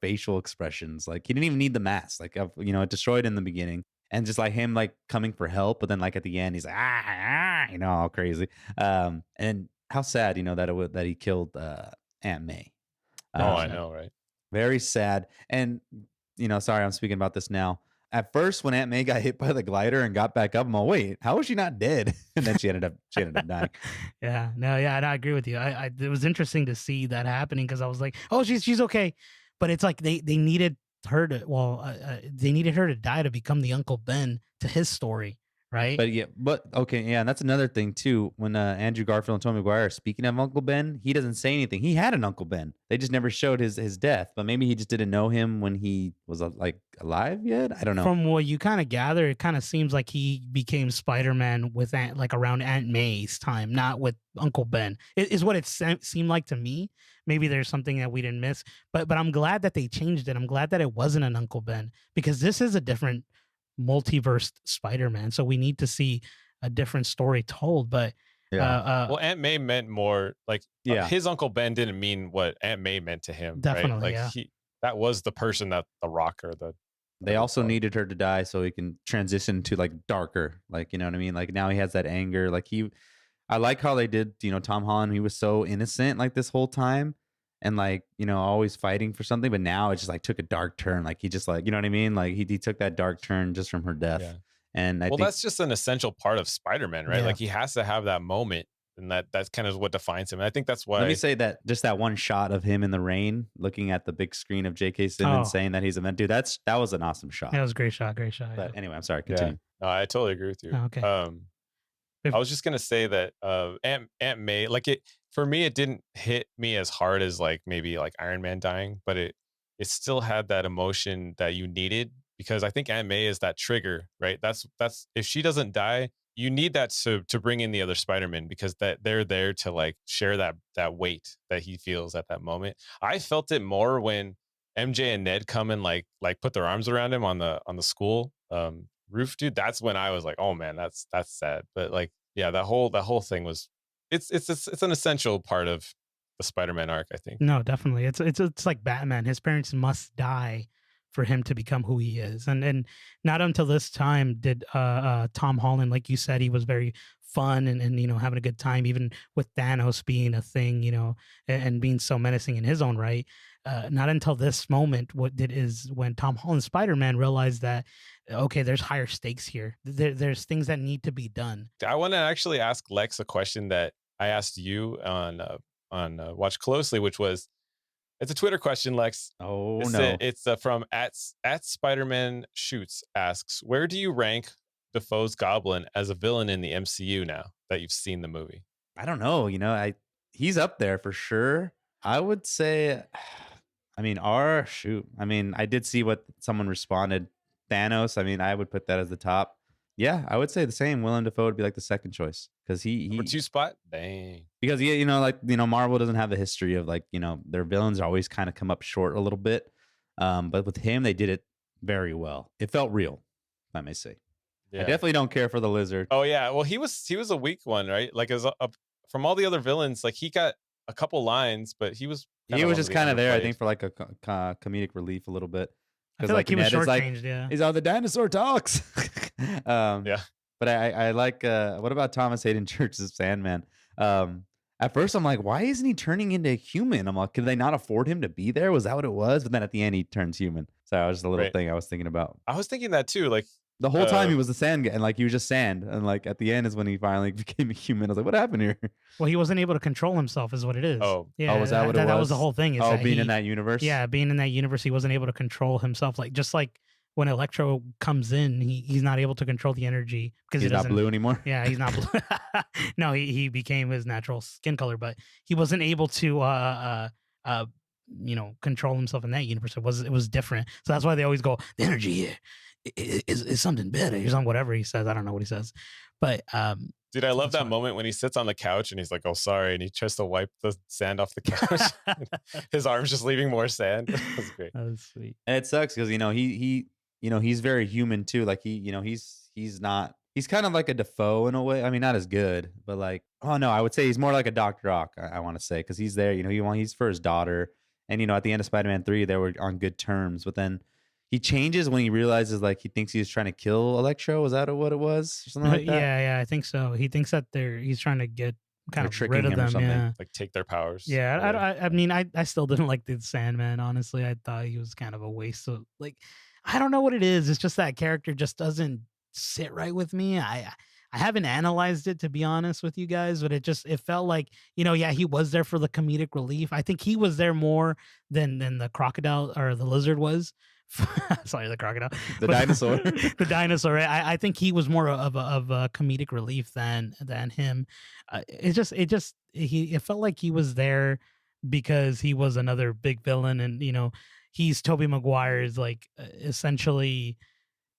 facial expressions. Like, he didn't even need the mask. Like, it destroyed in the beginning, and just like him like coming for help, but then like at the end, he's like, all crazy. And how sad, that he killed Aunt May. I know, right? Very sad. And sorry, I'm speaking about this now. At first, when Aunt May got hit by the glider and got back up, I'm like, wait, how was she not dead? And then she ended up dying. Yeah, no, yeah, and I agree with you. It was interesting to see that happening, because I was like, oh, she's okay, but it's like they needed her to die to become the Uncle Ben to his story, right? But okay, yeah, and that's another thing too. When Andrew Garfield and Tobey Maguire are speaking of Uncle Ben, he doesn't say anything. He had an Uncle Ben. They just never showed his death, but maybe he just didn't know him when he was like alive yet. I don't know. From what you kind of gather, it kind of seems like he became Spider-Man with around Aunt May's time, not with Uncle Ben. Is what it seemed like to me. Maybe there's something that we didn't miss, but I'm glad that they changed it. I'm glad that it wasn't an Uncle Ben, because this is a different multiverse Spider-Man, so we need to see a different story told. But well, Aunt May meant more like his Uncle Ben didn't mean what Aunt May meant to him. Definitely, right? Like that was the person that the Rock or the. They also needed her to die so he can transition to like darker, like, you know what I mean? Like now he has that anger, like I like how they did, Tom Holland. He was so innocent like this whole time, and like always fighting for something. But now it just like took a dark turn. Like he just like what I mean. Like he took that dark turn just from her death. Yeah. And I Well, think that's just an essential part of Spider-Man, right? Yeah. Like he has to have that moment, and that's kind of what defines him. And I think that's why. let me say that just that one shot of him in the rain, looking at the big screen of J.K. Simmons Oh. saying that he's a man, dude. That was an awesome shot. That was a great shot. Great shot. But Yeah. anyway, I'm sorry. Yeah. Continue. No, I totally agree with you. Oh, okay. I was just gonna say that Aunt May, like for me, it didn't hit me as hard as like maybe like Iron Man dying, but it still had that emotion that you needed, because I think Aunt May is that trigger, right? That's if she doesn't die, you need that to bring in the other Spider-Man, because that they're there to like share that weight that he feels at that moment. I felt it more when MJ and Ned come and like put their arms around him on the school roof, dude. That's when I was like, oh man, that's sad. But like, yeah, that whole thing was it's an essential part of the Spider-Man arc, I think. No, definitely. It's like Batman. His parents must die for him to become who he is. And not until this time did Tom Holland, like you said, he was very fun and having a good time, even with Thanos being a thing, and being so menacing in his own right. Not until this moment, is when Tom Holland Spider-Man realized that, okay, there's higher stakes here. There's things that need to be done. I want to actually ask Lex a question that I asked you on Watch Closely, which was, it's a Twitter question, Lex. Oh, no. It's from at Spider-Man Shoots asks, where do you rank Defoe's Goblin as a villain in the MCU now that you've seen the movie? I don't know. He's up there for sure. I would say, I did see what someone responded. Thanos. I would put that as the top. Yeah, I would say the same. Willem Dafoe would be like the second choice, because he number 2 spot. Dang. Because Marvel doesn't have the history of like their villains always kind of come up short a little bit. But with him, they did it very well. It felt real, if I may say. Yeah. I definitely don't care for the Lizard. Oh yeah, well he was a weak one, right? Like from all the other villains, like he got a couple lines, but he was just kind of there, I think, for like a comedic relief a little bit. I feel like he was shortchanged. Yeah, he's how the dinosaur talks. Yeah. But I like. What about Thomas Hayden Church's Sandman? At first, I'm like, why isn't he turning into a human? I'm like, could they not afford him to be there? Was that what it was? But then at the end, he turns human. So that was just a little thing I was thinking about. I was thinking that too. Like the whole time he was the sand guy, and like he was just sand, and like at the end is when he finally became a human. I was like, what happened here? Well, he wasn't able to control himself, is what it is. Oh, yeah. Was that what it was? That was the whole thing. Is being in that universe. Yeah, being in that universe, he wasn't able to control himself. Like just like when Electro comes in, he's not able to control the energy because he's not blue anymore. Yeah, he's not blue. No, he became his natural skin color, but he wasn't able to control himself in that universe. It was different. So that's why they always go, the energy here is something better or something, whatever he says. I don't know what he says, but dude, I love that moment when he sits on the couch and he's like, oh, sorry. And he tries to wipe the sand off the couch. His arm's just leaving more sand. That was great. That was sweet. And it sucks because, he's very human too. Like he's kind of like a Defoe in a way. I mean, not as good, but like, oh no, I would say he's more like a Dr. Ock. I want to say, because he's there, he's for his daughter. And, at the end of Spider-Man 3, they were on good terms, but then he changes when he realizes like he thinks he's trying to kill Electro. Was that what it was? Or something like that? Yeah, I think so. He thinks that he's trying to get kind of rid of them. Yeah, like take their powers. Yeah, I mean, I still didn't like the Sandman. Honestly, I thought he was kind of a waste of like, I don't know what it is. It's just that character just doesn't sit right with me. I haven't analyzed it, to be honest with you guys, but it felt like, yeah, he was there for the comedic relief. I think he was there more than the crocodile or the lizard was. Sorry, the crocodile. The dinosaur. The dinosaur. I think he was more of a comedic relief than him. It felt like he was there because he was another big villain, and he's Tobey Maguire's like essentially.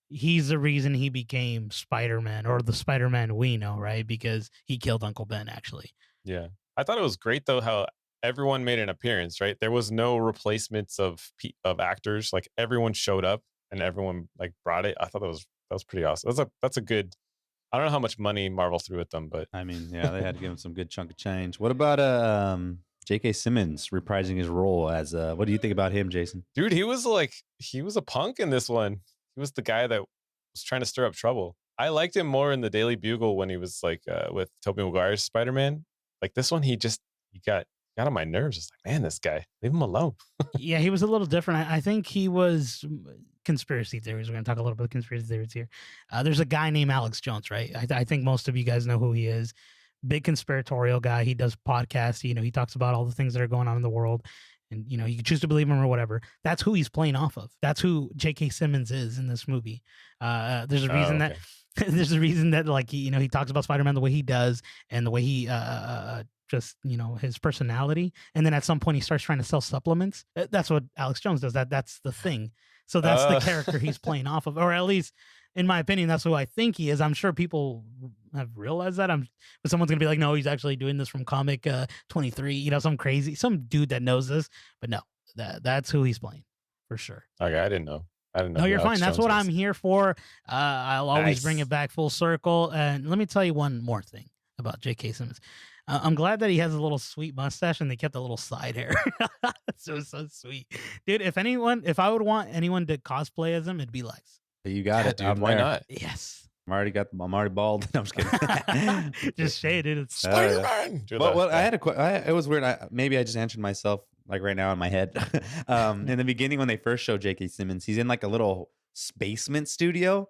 He's the reason he became Spider-Man, or the Spider-Man we know, right? Because he killed Uncle Ben, actually. Yeah. I thought it was great, though, how everyone made an appearance, right? There was no replacements of actors. Like, everyone showed up and everyone, like, brought it. I thought that was pretty awesome. That's a good... I don't know how much money Marvel threw at them, but... I mean, yeah, they had to give him some good chunk of change. What about J.K. Simmons reprising his role as... what do you think about him, Jason? Dude, he was a punk in this one. He was the guy that was trying to stir up trouble. I liked him more in the Daily Bugle when he was like with Tobey Maguire's Spider-Man. Like this one, he got on my nerves. It's like, man, this guy, leave him alone. Yeah, he was a little different. I think he was conspiracy theories. We're going to talk a little bit of conspiracy theories here. There's a guy named Alex Jones, right? I think most of you guys know who he is. Big conspiratorial guy. He does podcasts. He talks about all the things that are going on in the world. And, you can choose to believe him or whatever. That's who he's playing off of. That's who J.K. Simmons is in this movie. There's a reason that there's a reason that like he talks about Spider-Man the way he does and the way he just his personality, and then at some point he starts trying to sell supplements. That's what Alex Jones does. That's the thing. So that's the character he's playing off of, or at least in my opinion, that's who I think he is. I'm sure people have realized that. But someone's gonna be like, no, he's actually doing this from comic 23. Some dude that knows this. But no, that's who he's playing for sure. Okay, I didn't know. No, you're fine. That's what I'm here for. I'll always bring it back full circle. And let me tell you one more thing about J.K. Simmons. I'm glad that he has a little sweet mustache and they kept a little side hair. So sweet, dude. If I would want anyone to cosplay as him, it'd be Lex. You got it, dude. Why not? Yes. I'm already bald. No, I'm just kidding. Just shaded. It's Spider-Man. Well, I had it was weird. Maybe I just answered myself like right now in my head. In the beginning, when they first show J.K. Simmons, he's in like a little basement studio,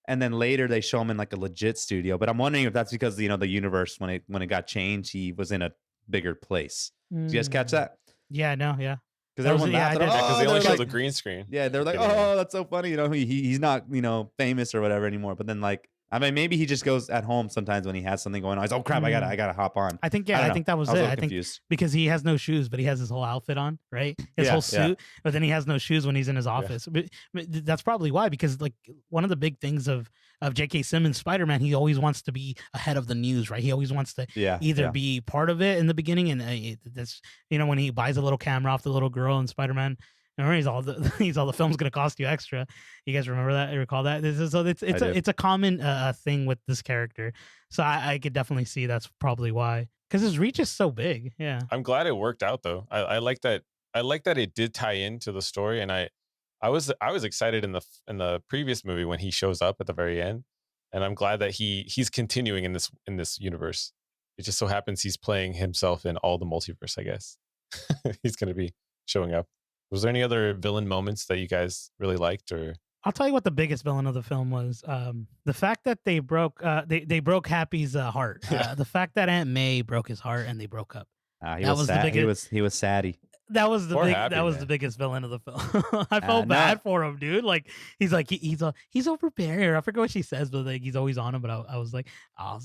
and then later they show him in like a legit studio. But I'm wondering if that's because the universe when it got changed, he was in a bigger place. Did you guys catch that? Yeah, no, yeah. Because everyone laughed at because they only showed the green screen. Yeah, they're like, oh, that's so funny. He's not, famous or whatever anymore. But then maybe he just goes at home sometimes when he has something going on. He's, oh crap, I gotta hop on. I think that was it. I think because he has no shoes, but he has his whole outfit on, right? His whole suit, but then he has no shoes when he's in his office. Yeah. But that's probably why, because like one of the big things of J.K. Simmons' Spider-Man, he always wants to be ahead of the news, right? He always wants to either be part of it in the beginning, and that's when he buys a little camera off the little girl in Spider-Man. Remember, he's all the film's gonna cost you extra. You guys remember that? Recall that? It's a common thing with this character. So I could definitely see that's probably why, because his reach is so big. Yeah, I'm glad it worked out though. I like that. I like that it did tie into the story, and I was excited in the previous movie when he shows up at the very end, and I'm glad that he's continuing in this universe. It just so happens he's playing himself in all the multiverse. I guess he's gonna be showing up. Was there any other villain moments that you guys really liked? Or I'll tell you what the biggest villain of the film was. The fact that they broke Happy's heart. The fact that Aunt May broke his heart and they broke up. He was saddy. That was the biggest villain of the film. I felt bad for him, dude. Like he's over there. I forget what she says, but like he's always on him. But I was like, oh,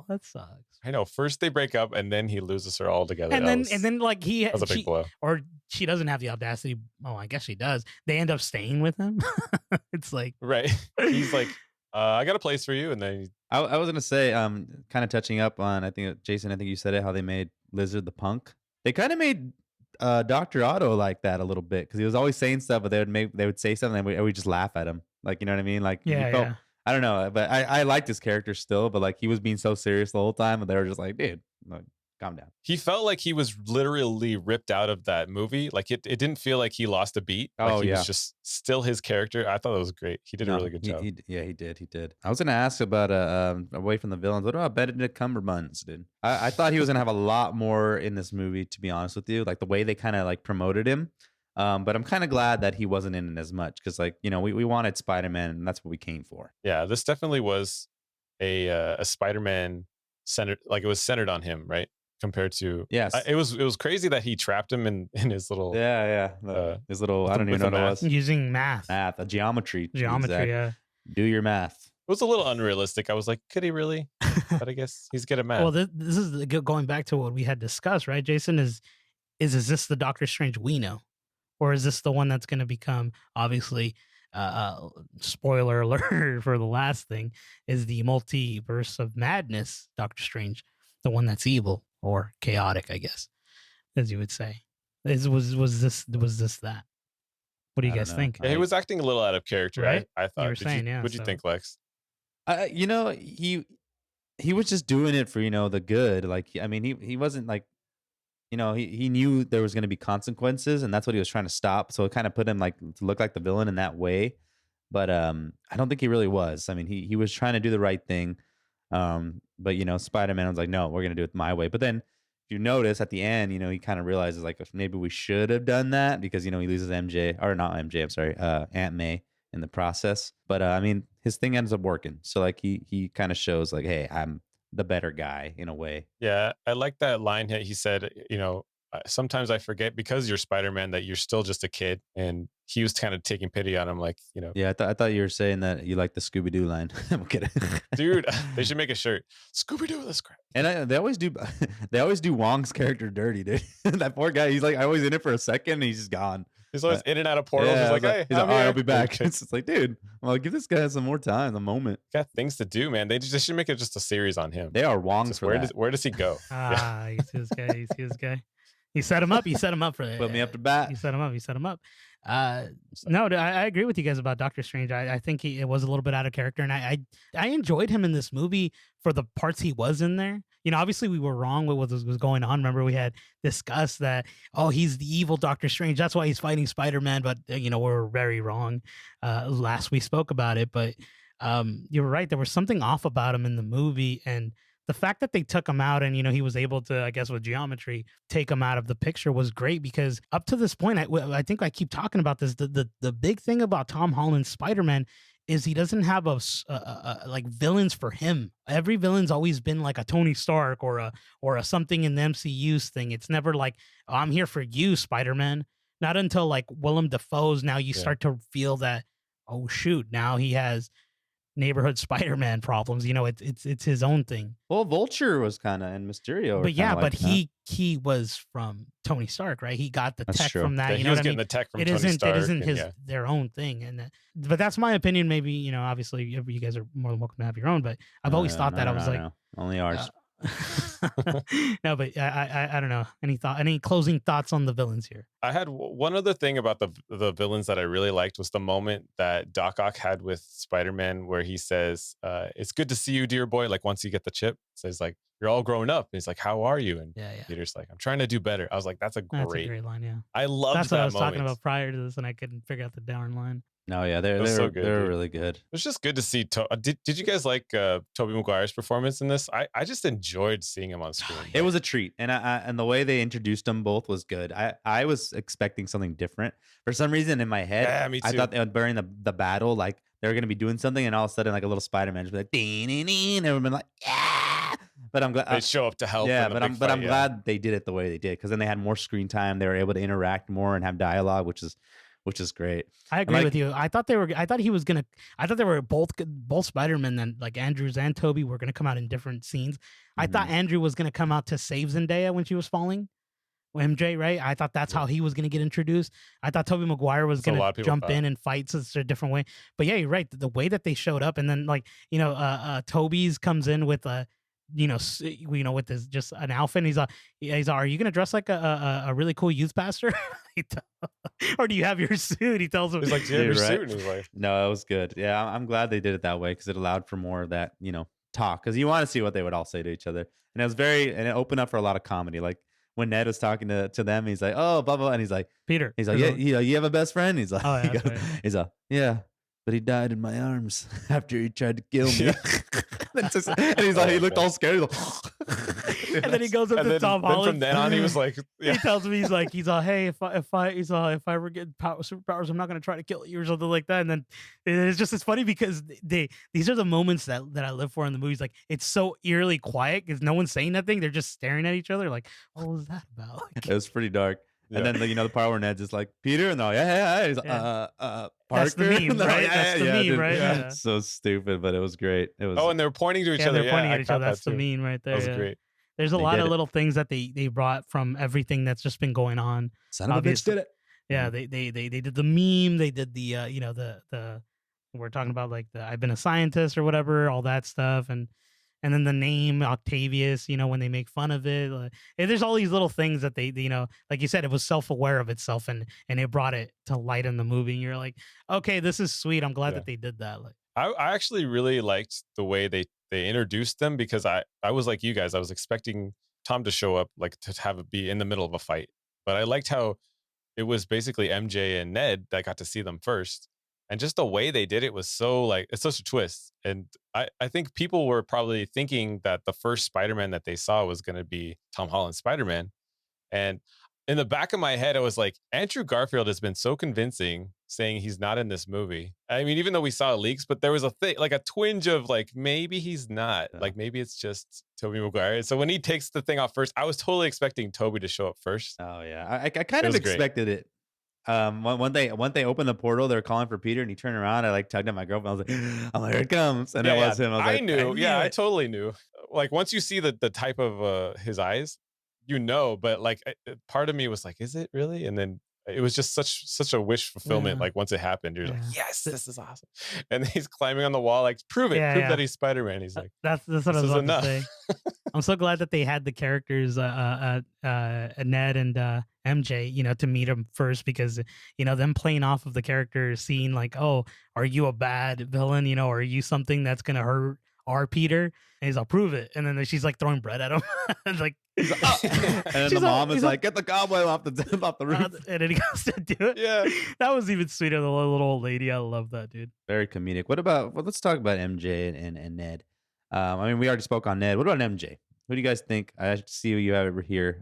that sucks. I know. First they break up, and then he loses her altogether. And then like that was a big blow. Or she doesn't have the audacity. Oh, I guess she does. They end up staying with him. It's like right. He's like, I got a place for you, and then I was gonna say, kind of touching up on. I think Jason. I think you said it. How they made Lizard the punk. They kind of made Dr. Otto like that a little bit, because he was always saying stuff, but they would say something and we just laugh at him, like, you know what I mean? Like, yeah. I don't know, but I liked his character still, but like he was being so serious the whole time, and they were just like, dude, like, calm down. He felt like he was literally ripped out of that movie. Like it didn't feel like he lost a beat. Like he was just still his character. I thought it was great. He did a really good job. He did. I was gonna ask about away from the villains. What about Benedict Cumberbatch, dude? I thought he was gonna have a lot more in this movie, to be honest with you. Like the way they kind of like promoted him. But I'm kind of glad that he wasn't in it as much, because like, we wanted Spider-Man, and that's what we came for. Yeah, this definitely was a Spider-Man centered, like it was centered on him, right? Compared to it was crazy that he trapped him in his little his little, I don't even know what it was, using math, a geometry, yeah. Do your math. It was a little unrealistic. I was like, could he really? But I guess he's good at math. Well, this is going back to what we had discussed, right, Jason? Is this the Doctor Strange we know, or is this the one that's going to become, obviously, spoiler alert for the last thing, is the multiverse of madness Doctor Strange, the one that's evil or chaotic, I guess, as you would say. Was this that? What do you guys think? Yeah, he was acting a little out of character, right? I thought. You were saying, what'd you think, Lex? He was just doing it for the good. Like, I mean, he wasn't like, he knew there was going to be consequences, and that's what he was trying to stop. So it kind of put him like to look like the villain in that way. but I don't think he really was. I mean, he was trying to do the right thing. But Spider-Man was like, no, we're gonna do it my way. But then if you notice at the end, he kind of realizes like maybe we should have done that because he loses MJ, or not MJ, I'm sorry, Aunt May in the process. But I mean, his thing ends up working. So like he kind of shows like, hey, I'm the better guy in a way. Yeah, I like that line. He said, sometimes I forget because you're Spider-Man that you're still just a kid, and he was kind of taking pity on him, like, Yeah, I thought you were saying that you like the Scooby-Doo line. I'm kidding. dude, they should make a shirt, Scooby-Doo this crap. And they always do. They always do Wong's character dirty, dude. That poor guy. He's like always in it for a second, and he's just gone. He's always in and out of portals. Yeah, he's like, hey, he's like, all right, I'll be back. Okay. It's like, dude, well, give this guy some more time, the moment. Got things to do, man. They should make it just a series on him. They are Wongs for that. Where does he go? You see this guy. You see this guy. He set him up. He set him up for that. Put me up to bat. He set him up. He set him up. No, I agree with you guys about Doctor Strange. I think it was a little bit out of character, and I enjoyed him in this movie for the parts he was in there. Obviously we were wrong with what was going on. Remember, we had discussed that, he's the evil Doctor Strange. That's why he's fighting Spider-Man. But we were very wrong last we spoke about it. But you were right. There was something off about him in the movie, and the fact that they took him out and, he was able to, I guess with geometry, take him out of the picture was great, because up to this point, I think I keep talking about this. The big thing about Tom Holland's Spider-Man is he doesn't have like villains for him. Every villain's always been like a Tony Stark or a something in the MCU's thing. It's never like, I'm here for you, Spider-Man. Not until like Willem Dafoe's now you start to feel that, oh shoot, now he has neighborhood Spider-Man problems. It's his own thing. Well, Vulture was kind of, and Mysterio. But yeah, but he was from Tony Stark, right? He got the That's tech true. from that. Yeah, You he know was what I getting mean? the tech from It Tony isn't Stark. it isn't and, their own thing, but that's my opinion. Maybe obviously you guys are more than welcome to have your own. But I've always thought that I was like, only ours. No, but I don't know. Any closing thoughts on the villains here? I had one other thing about the villains that I really liked was the moment that Doc Ock had with Spider-Man, where he says, "It's good to see you, dear boy." Like once you get the chip, says like, "You're all grown up." And he's like, "How are you?" And Peter's like, "I'm trying to do better." I was like, "That's a great line." Yeah, I loved that's that what I was moment. talking about prior to this, and I couldn't figure out the darn line. No, yeah, they're so good, they're dude. really good. It was just good to see. Did you guys like Tobey Maguire's performance in this? I just enjoyed seeing him on screen. It was a treat, and the way they introduced them both was good. I was expecting something different for some reason in my head. Yeah, me too. I thought during the battle, like they were gonna be doing something, and all of a sudden, like a little Spider-Man just be like, ding, and everyone like, yeah. But I'm glad they show up to help. Yeah, in but I'm glad they did it the way they did, because then they had more screen time. They were able to interact more and have dialogue, which is great. I agree with you. I thought they were both Spider-Men, and like Andrews and Toby were gonna come out in different scenes. I thought Andrew was gonna come out to save Zendaya when she was falling. MJ, right? I thought that's how he was gonna get introduced. I thought Tobey Maguire was gonna jump in and fight such a different way. But yeah, you're right. The way that they showed up, and then like Toby's comes in with with this just an outfit. And he's like, are you gonna dress like a really cool youth pastor? Or do you have your suit? He tells him. He's like, do you have your suit? And he's like, no, it was good. Yeah, I'm glad they did it that way, because it allowed for more of that, talk. Because you want to see what they would all say to each other, and it opened up for a lot of comedy. Like when Ned was talking to them, he's like, oh, blah blah, and he's like, Peter. He's like, yeah, you have a best friend. He's like, oh, yeah, right. He's like, yeah, but he died in my arms after he tried to kill me. And he's like, he looked all scared. He's like, and then he goes up to Tom Holland. From then on, he was like, he tells me, he's like, hey, if I ever get superpowers, I'm not gonna try to kill you or something like that. And then it's just it's funny because these are the moments that I live for in the movies. Like it's so eerily quiet because no one's saying nothing. They're just staring at each other. Like, what was that about? It was pretty dark. Yeah. And then the part where Ned's just like, Peter, and they're like, yeah. He's like, Parker. That's the meme, right? That's the meme, dude. right? Yeah. So stupid, but it was great. It was. Oh, and they were pointing to each other. They're pointing at each other. That's the meme right there. That was great. There's a lot of little things that they brought from everything that's just been going on. Son of a bitch did it. Yeah, they did the meme. They did the the we're talking about like the I've been a scientist or whatever, all that stuff, and then the name Octavius, when they make fun of it. And there's all these little things that they like you said, it was self-aware of itself, and it brought it to light in the movie. And you're like, okay, this is sweet. I'm glad that they did that. Like, I actually really liked the way they introduced them, because I was like you guys, I was expecting Tom to show up, like to have it be in the middle of a fight. But I liked how it was basically MJ and Ned that got to see them first. And just the way they did it was so like, it's such a twist. And I think people were probably thinking that the first Spider-Man that they saw was going to be Tom Holland's Spider-Man. And in the back of my head, I was like, Andrew Garfield has been so convincing saying he's not in this movie. I mean, even though we saw leaks, but there was a thing, like a twinge of like, maybe he's not. Yeah. Like, maybe it's just Tobey Maguire. So when he takes the thing off first, I was totally expecting Tobey to show up first. Oh yeah, I kind of was great. expected it. When they opened the portal, they were calling for Peter, and he turned around. I like tugged at my girlfriend. I was like, here it comes, and it was him. I like, knew. I it. totally knew. Like once you see the type of his eyes, you know. But like part of me was like, is it really? And then it was just such a wish fulfillment. Like once it happened, you're like, yes, this is awesome. And he's climbing on the wall, like prove that he's Spider-Man. He's like, that's what I was about to say. I'm so glad that they had the characters Ned and MJ, you know, to meet him first, because, you know, them playing off of the character, seeing like, oh, are you a bad villain? You know, are you something that's gonna hurt our Peter? And he's, I'll prove it. And then she's like throwing bread at him. And like, and then the mom is like, get the cowboy off the roof. And then he goes to do it. Yeah, that was even sweeter. The little old lady. I love that, dude. Very comedic. Let's talk about MJ and Ned. I mean, we already spoke on Ned. What about MJ? Who do you guys think? I see you have over here.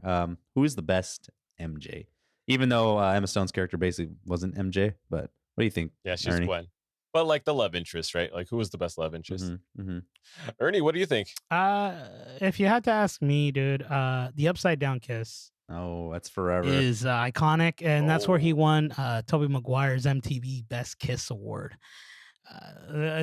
Who is the best MJ? Even though Emma Stone's character basically wasn't MJ, but what do you think? Yeah, she's Ernie? Gwen. But like the love interest, right? Like who was the best love interest? Mm-hmm. Ernie, what do you think? If you had to ask me, dude, the Upside Down Kiss. Oh, that's forever. Is iconic, and that's where he won Tobey Maguire's MTV Best Kiss Award.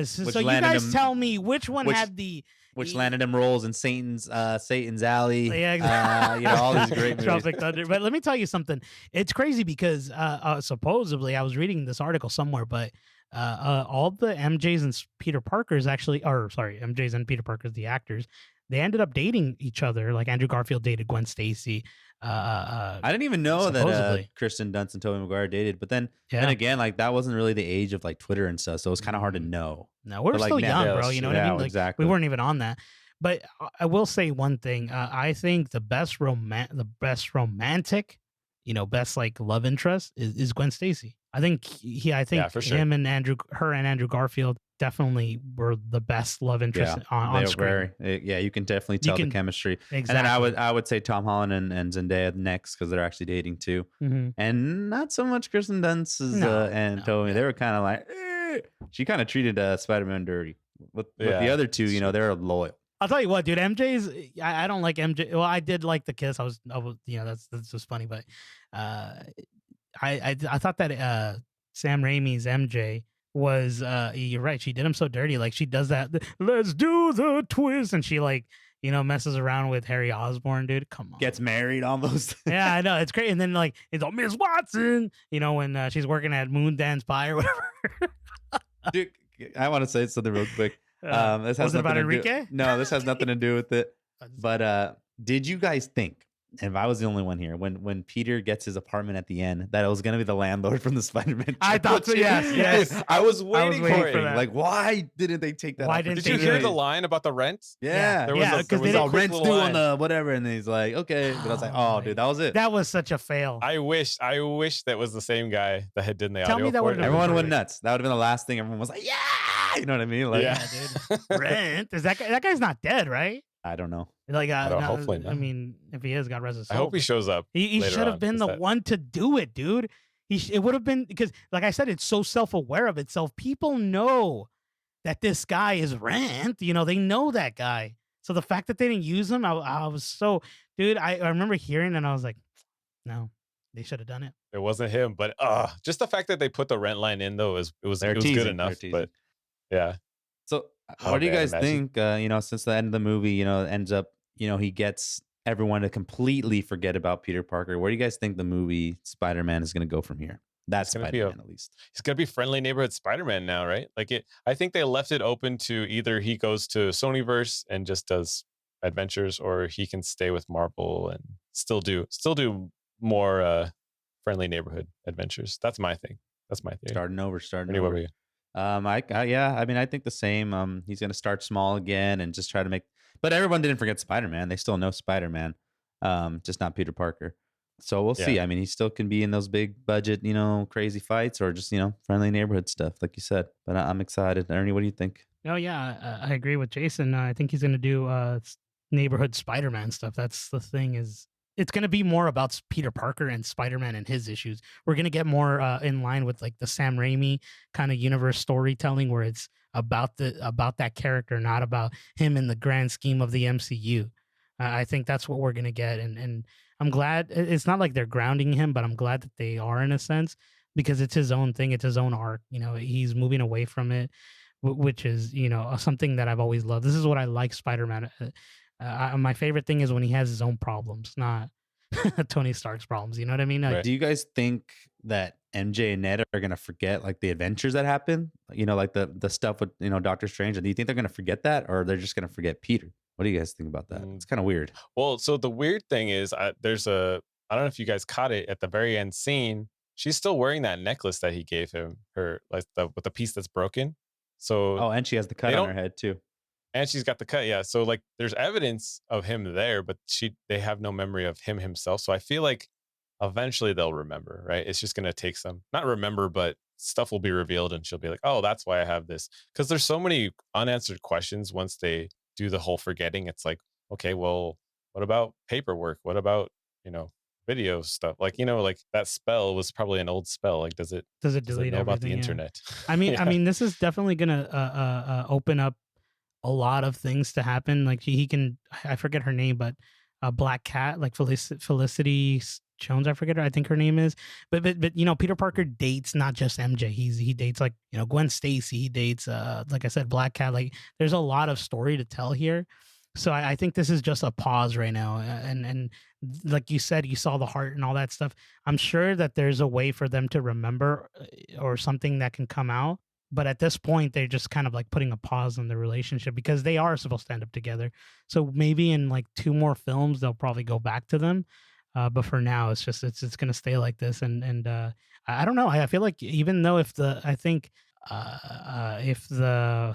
So you guys tell me which one had the... Which landed him roles in Satan's Alley. Yeah, exactly. You know, all these great movies. Tropic Thunder. But let me tell you something. It's crazy because supposedly, I was reading this article somewhere, but all the MJs and Peter Parkers MJs and Peter Parkers, the actors, they ended up dating each other. Like Andrew Garfield dated Gwen Stacy. I didn't even know that Kristen Dunst and Tobey Maguire dated, but then again, like that wasn't really the age of like Twitter and stuff, so it was kind of hard to know. No, we're still young, bro. You know what I mean? Like, exactly. We weren't even on that. But I will say one thing. I think the best romantic, you know, best like love interest is Gwen Stacy. I think for sure. Him and Andrew Garfield definitely were the best love interest on screen. You can definitely tell the chemistry. Exactly. And then I would say Tom Holland and Zendaya next, because they're actually dating too. Mm-hmm. And not so much Kristen Dunst and Tobey. They were kind of like, she kind of treated Spider-Man dirty. With the other two, you know, they're loyal. I'll tell you what, dude. MJ's. I don't like MJ. Well, I did like the kiss. I was, you know, that's just funny. But I thought that Sam Raimi's MJ was. You're right. She did him so dirty. Like she does that. Let's do the twist, and she like, you know, messes around with Harry Osborn, dude. Come on. Gets married almost. Yeah, I know. It's great. And then like it's all Miss Watson. You know, when she's working at Moon Dance Pie or whatever. Dude, I want to say something real quick. This has was it about Enrique? No, this has nothing to do with it. But did you guys think, and if I was the only one here, when Peter gets his apartment at the end, that it was going to be the landlord from the Spider-Man? I thought so. Yes. I was waiting for it. For that. Like, why didn't they take that? Why did you hear the line about the rent? Yeah. Because they all rent's due on the whatever, and he's like, okay. But I was like, oh, dude, that was it. That was such a fail. I wish that was the same guy that had done the audio. Tell me that would. Everyone went nuts. That would have been the last thing. Everyone was like, yeah. You know what I mean? Like, yeah, dude. Rent. Is that guy's not dead, right? I don't know. Like, hopefully not. I mean, if he is, God rest his soul. I hope he shows up. He should have been the one to do it, dude. It would have been, because, like I said, it's so self-aware of itself. People know that this guy is Rent. You know, they know that guy. So the fact that they didn't use him, I was so, dude. I remember hearing, and I was like, no, they should have done it. It wasn't him, but just the fact that they put the rent line in though it was good enough. But yeah. So what do you guys think? You know, since the end of the movie, you know, ends up, you know, he gets everyone to completely forget about Peter Parker. Where do you guys think the movie Spider-Man is going to go from here? That's Spider-Man, at least. He's going to be friendly neighborhood Spider-Man now, right? Like I think they left it open to either he goes to Sonyverse and just does adventures, or he can stay with Marvel and still do more friendly neighborhood adventures. That's my thing. That's my theory. Starting over. I mean, I think the same. He's going to start small again and just try to make. But everyone didn't forget Spider-Man. They still know Spider-Man, just not Peter Parker. So we'll see. Yeah. I mean, he still can be in those big budget, crazy fights, or just friendly neighborhood stuff, like you said. But I'm excited. Ernie, what do you think? Oh yeah, I agree with Jason. I think he's gonna do neighborhood Spider-Man stuff. That's the thing, is it's gonna be more about Peter Parker and Spider-Man and his issues. We're gonna get more in line with like the Sam Raimi kind of universe storytelling, where it's about that character, not about him in the grand scheme of the MCU. I think that's what we're gonna get, and I'm glad it's not like they're grounding him, but I'm glad that they are, in a sense, because it's his own thing, it's his own arc. He's moving away from it, which is something that I've always loved. This is what I like Spider-Man. My favorite thing is when he has his own problems, not Tony Stark's problems. You know what I mean? Like, Right. Do you guys think that MJ and Ned are gonna forget like the adventures that happen? Like the stuff with Doctor Strange. Do you think they're gonna forget that, or they're just gonna forget Peter? What do you guys think about that? It's kind of weird. Well, so the weird thing is, I don't know if you guys caught it at the very end scene. She's still wearing that necklace that he gave her, like with the piece that's broken. So Oh, and she has the cut on her head too. and she's got the cut. Yeah. So like, there's evidence of him there, but they have no memory of him himself. So I feel like eventually they'll remember, right? It's just gonna take some, not remember, but stuff will be revealed, and she'll be like, "Oh, that's why I have this." Because there's so many unanswered questions once they do the whole forgetting. It's like, okay, well, what about paperwork? What about video stuff? Like like that spell was probably an old spell. Like, does it delete know about the everything? Yeah. internet? I mean, Yeah. this is definitely gonna open up a lot of things to happen. Like he can, I forget her name, but Black Cat, like Felicity Jones, I forget her. I think her name is. But Peter Parker dates not just MJ. He dates like Gwen Stacy. He dates like I said, Black Cat. Like there's a lot of story to tell here. So I think this is just a pause right now, and like you said, you saw the heart and all that stuff. I'm sure that there's a way for them to remember or something that can come out. But at this point, they're just kind of like putting a pause on the relationship because they are supposed to end up together. So maybe in like 2 more films, they'll probably go back to them. But for now, it's just it's gonna stay like this. And I don't know. I feel like even though if the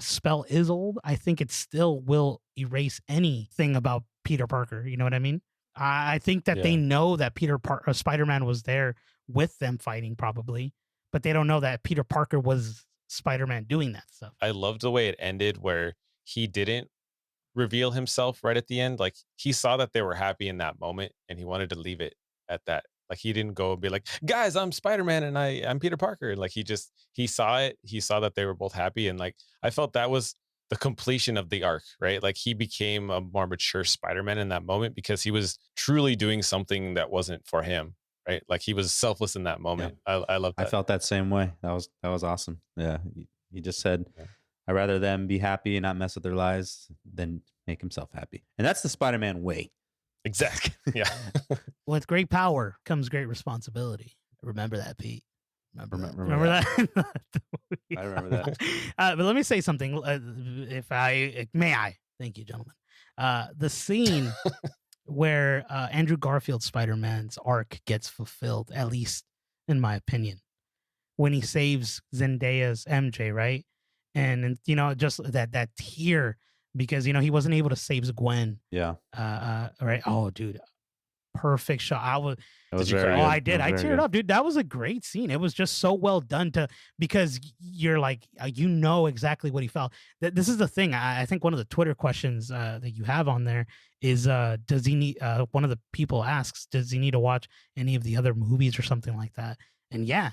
spell is old, I think it still will erase anything about Peter Parker. You know what I mean? I think that they Yeah. know that Spider-Man was there with them fighting probably, but they don't know that Peter Parker was Spider-Man doing that stuff. I loved the way it ended, where he didn't reveal himself right at the end. Like, he saw that they were happy in that moment, and he wanted to leave it at that. Like, he didn't go and be like, "Guys, I'm Spider-Man and I'm Peter Parker." And like, he saw it. He saw that they were both happy, and like, I felt that was the completion of the arc, right? Like, he became a more mature Spider-Man in that moment because he was truly doing something that wasn't for him, right? Like, he was selfless in that moment. I love I that. felt that same way. That was awesome. Yeah, he just said, Yeah. "I'd rather them be happy and not mess with their lives than make himself happy," and that's the Spider-Man way. Exactly. Yeah. With great power comes great responsibility. Remember that, Pete. Remember Remember that. I remember that. But let me say something. If I may, thank you, gentlemen. The scene where Andrew Garfield's Spider-Man's arc gets fulfilled, at least in my opinion, when he saves Zendaya's MJ, right? And just that tear, because he wasn't able to save Gwen. Yeah, Right. Oh, dude, perfect shot. it was you very cry? good. Oh, I did. It was I very teared good. up, dude. That was a great scene. It was just so well done because you're like, exactly what he felt. This is the thing. I think one of the Twitter questions that you have on there is, does he need, one of the people asks, does he need to watch any of the other movies or something like that? And yeah,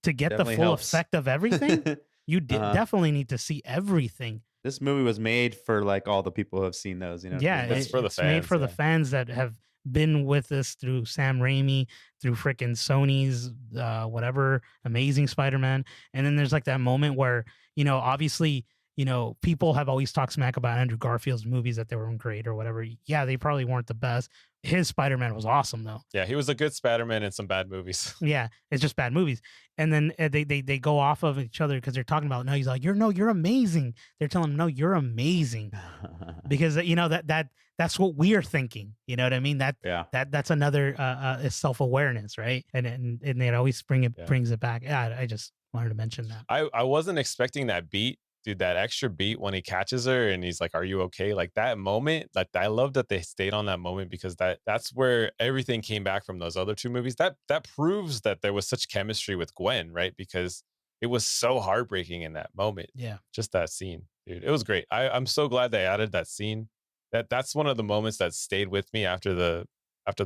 to get Definitely the full helps. effect of everything, you Uh-huh. definitely need to see everything. This movie was made for like all the people who have seen those. Yeah, It's for the it's made fans, for the yeah. fans that have been with us through Sam Raimi, through frickin' Sony's whatever Amazing Spider-Man. And then there's like that moment where, obviously, people have always talked smack about Andrew Garfield's movies, that they weren't great or whatever. Yeah, they probably weren't the best. His Spider-Man was awesome though. Yeah, he was a good Spider-Man in some bad movies. Yeah, it's just bad movies. And then they go off of each other because they're talking about, no, he's like, you're amazing. They're telling him, no, you're amazing. Because that's what we're thinking. You know what I mean? That's another self-awareness, right? And it always brings it back. Yeah, I just wanted to mention that. I wasn't expecting that beat dude, that extra beat when he catches her and he's like, "Are you okay?" Like that moment, like I love that they stayed on that moment because that's where everything came back from those other two movies. That proves that there was such chemistry with Gwen, right? Because it was so heartbreaking in that moment. Yeah. Just that scene, dude. It was great. I'm so glad they added that scene. That's one of the moments that stayed with me after the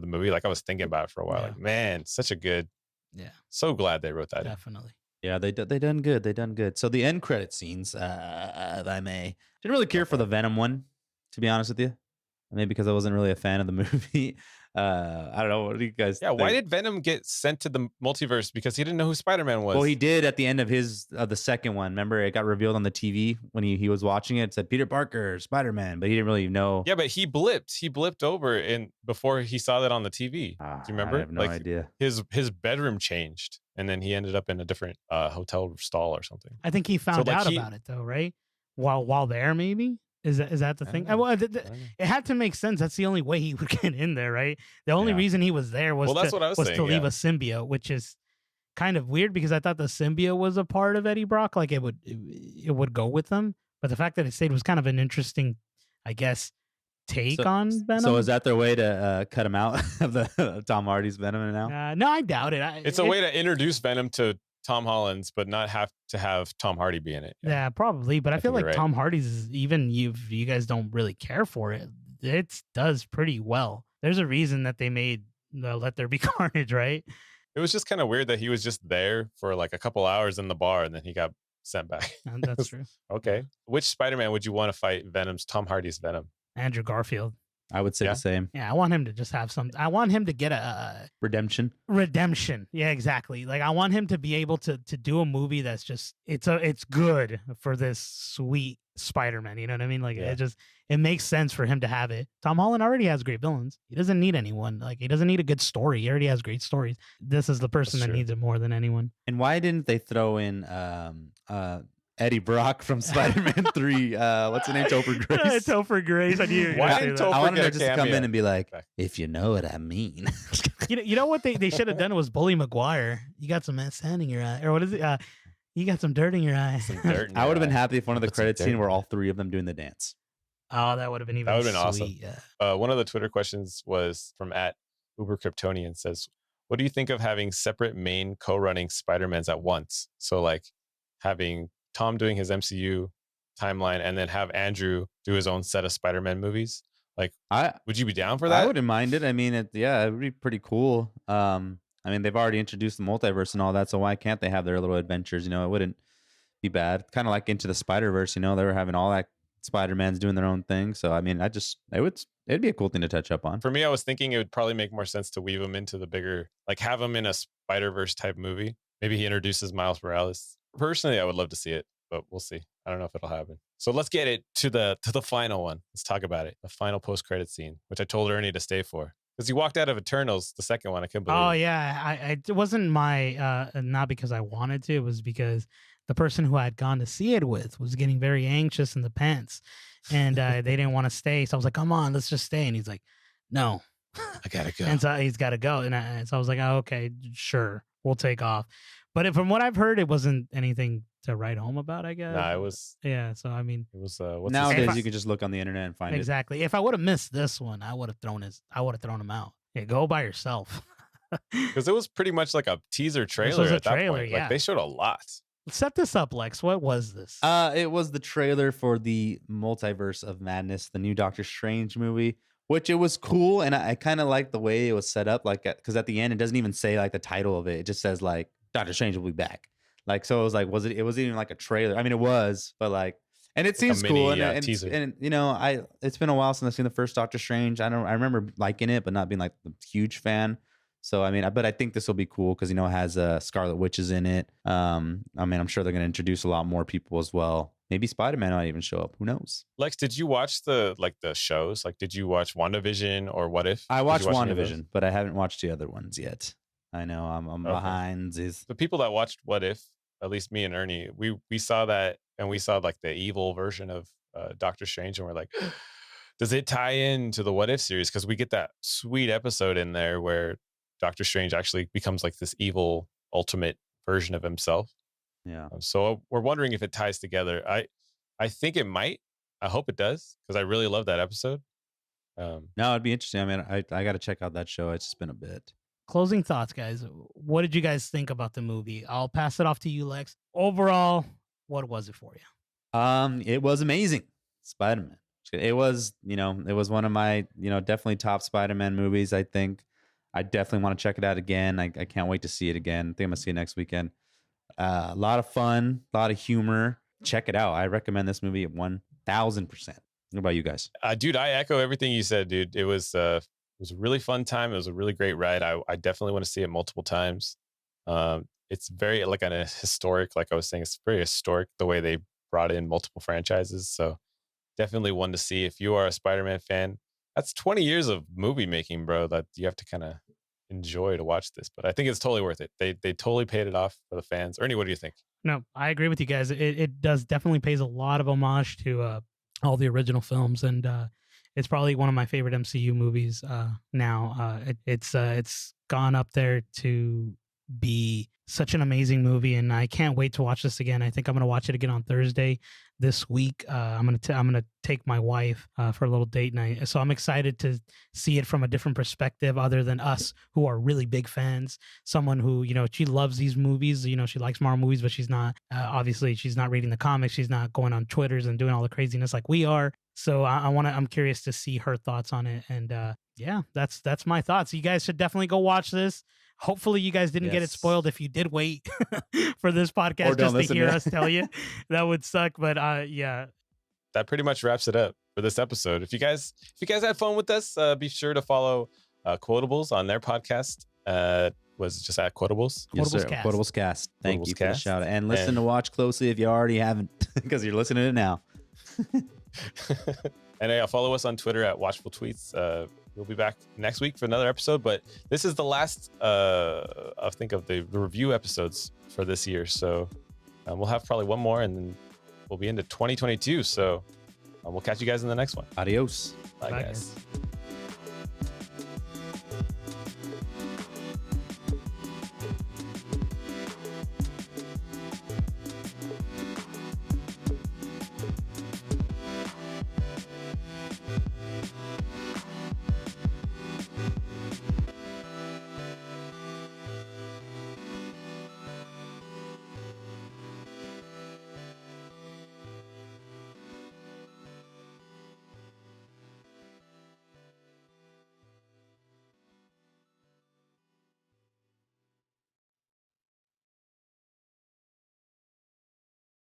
movie. Like I was thinking about it for a while. Yeah. Like, man, such a good. Yeah. So glad they wrote that in. Definitely. Yeah, they done good. They done good. So the end credit scenes, if I may, didn't really care for the Venom one, to be honest with you. Maybe because I wasn't really a fan of the movie. I don't know. What do you guys? Yeah, think? why did Venom get sent to the multiverse? Because he didn't know who Spider-Man was. Well, he did at the end of the second one. Remember, it got revealed on the TV when he was watching it. It said Peter Parker, Spider-Man, but he didn't really know. Yeah, but he blipped. He blipped over in before he saw that on the TV. Do you remember? I have no idea. His bedroom changed, and then he ended up in a different hotel stall or something. I think he found out about it though, right? While there, maybe. Is that the thing? Well, it had to make sense. That's the only way he would get in there, right? The only reason he was there was that's what I was saying, to leave a symbiote, which is kind of weird because I thought the symbiote was a part of Eddie Brock, like it would go with them. But the fact that it stayed was kind of an interesting, I guess, take on Venom. So is that their way to cut him out of the Tom Hardy's Venom now? No, I doubt it. It's a way to introduce Venom to Tom Holland's, but not have to have Tom Hardy be in it. Yeah, probably. But I feel like right. Tom Hardy's is, even you guys don't really care for it, it does pretty well. There's a reason that they made Let There Be Carnage, right? It was just kind of weird that he was just there for like a couple hours in the bar and then he got sent back. And that's true. Okay. Which Spider-Man would you want to fight Tom Hardy's Venom? Andrew Garfield. I would say the same. Yeah, I want him to just have some. I want him to get a redemption. Redemption. Yeah, exactly. Like I want him to be able to do a movie that's just it's good for this sweet Spider-Man. You know what I mean? Like it makes sense for him to have it. Tom Holland already has great villains. He doesn't need anyone. Like he doesn't need a good story. He already has great stories. This is the person that needs it more than anyone. And why didn't they throw in Eddie Brock from Spider-Man 3. What's the name? Topher Grace. Topher Grace. I knew. Why didn't Topher I wanted get to a just cameo? come in and be like, if you know what I mean. You know what they should have done was Bully Maguire. You got some sand in your eye, or what is it? You got some dirt in your eye. I would have been happy if one of the credit scene were all three of them doing the dance. Oh, that would have been even. That would have been awesome. Yeah. One of the Twitter questions was from @UberKryptonian says, "What do you think of having separate main co-running Spider-Mans at once? So like having Tom doing his MCU timeline and then have Andrew do his own set of Spider-Man movies. Like, would you be down for that? I wouldn't mind it. I mean, it would be pretty cool. I mean, they've already introduced the multiverse and all that, so why can't they have their little adventures? You know, it wouldn't be bad. Kind of like Into the Spider-Verse, you know, they were having all that Spider-Man's doing their own thing. So, I mean, it'd be a cool thing to touch up on. For me, I was thinking it would probably make more sense to weave him into the bigger, like have him in a Spider-Verse type movie. Maybe he introduces Miles Morales. Personally, I would love to see it, but we'll see. I don't know if it'll happen. So let's get it to the final one. Let's talk about it. The final post-credit scene, which I told Ernie to stay for. Because he walked out of Eternals, the second one. I couldn't believe it. Oh, yeah. It wasn't my, not because I wanted to. It was because the person who I had gone to see it with was getting very anxious in the pants. And they didn't want to stay. So I was like, come on, let's just stay. And he's like, no. I got to go. And so he's got to go. And so I was like, oh, okay, sure. We'll take off. But from what I've heard, it wasn't anything to write home about, I guess. Nah, it was. Yeah, so I mean. It was. Nowadays, you can just look on the internet and find it. Exactly. If I would have missed this one, I would have thrown him out. Yeah, go by yourself. Because it was pretty much like a teaser trailer. This was a that trailer, point. yeah. Like, they showed a lot. Set this up, Lex. What was this? It was the trailer for the Multiverse of Madness, the new Doctor Strange movie, which it was cool. And I kind of like the way it was set up. Like, because at the end, it doesn't even say like the title of it. It just says like, Doctor Strange will be back. Like, so it was like, it wasn't even like a trailer. I mean, it was, but like, and it seems cool. And teaser. And you know, it's been a while since I've seen the first Doctor Strange. I remember liking it, but not being like a huge fan. So, I mean, but I think this will be cool because, you know, it has Scarlet Witches in it. I mean, I'm sure they're going to introduce a lot more people as well. Maybe Spider-Man might even show up. Who knows? Lex, did you watch the shows? Like, did you watch WandaVision or What If? I watched WandaVision, but I haven't watched the other ones yet. I know I'm behind. The people that watched What If, at least me and Ernie, we saw that and we saw like the evil version of Doctor Strange, and we're like, does it tie into the What If series? Because we get that sweet episode in there where Doctor Strange actually becomes like this evil ultimate version of himself. Yeah. So we're wondering if it ties together. I think it might. I hope it does because I really love that episode. No, it'd be interesting. I mean, I got to check out that show. It's just been a bit. Closing thoughts, guys. What did you guys think about the movie? I'll pass it off to you, Lex. Overall, what was it for you? It was amazing. Spider-Man. It was, it was one of my, definitely top Spider-Man movies. I think I definitely want to check it out again. I can't wait to see it again. I think I'm gonna see it next weekend. A lot of fun, a lot of humor. Check it out. I recommend this movie at 1000%. What about you guys? Dude, I echo everything you said, dude. It was a really fun time. It was a really great ride. I definitely want to see it multiple times. It's very like a historic, like I was saying, it's very historic the way they brought in multiple franchises. So definitely one to see if you are a Spider-Man fan. That's 20 years of movie making, bro, that you have to kind of enjoy to watch this. But I think it's totally worth it. They totally paid it off for the fans. Ernie, what do you think? No, I agree with you guys. It does definitely pays a lot of homage to all the original films, and it's probably one of my favorite MCU movies now. It's gone up there to be such an amazing movie, and I can't wait to watch this again. I think I'm gonna watch it again on Thursday this week. I'm gonna take my wife for a little date night, so I'm excited to see it from a different perspective, other than us who are really big fans. Someone who she loves these movies. She likes Marvel movies, but she's not obviously she's not reading the comics. She's not going on Twitters and doing all the craziness like we are. So I'm curious to see her thoughts on it, and yeah, that's my thoughts. You guys should definitely go watch this. Hopefully you guys didn't get it spoiled if you did wait for this podcast just to hear us tell you. That would suck, but yeah. That pretty much wraps it up for this episode. If you guys had fun with us, be sure to follow Quotables on their podcast. Was just at Quotables. Yes, sir. Quotables Cast. Thank you for the shout out. And listen to Watch Closely if you already haven't, because you're listening to it now. And follow us on Twitter at Watchful Tweets. We'll be back next week for another episode, but this is the last, I think, of the review episodes for this year. So we'll have probably one more, and then we'll be into 2022. So we'll catch you guys in the next one. Adios. Bye guys.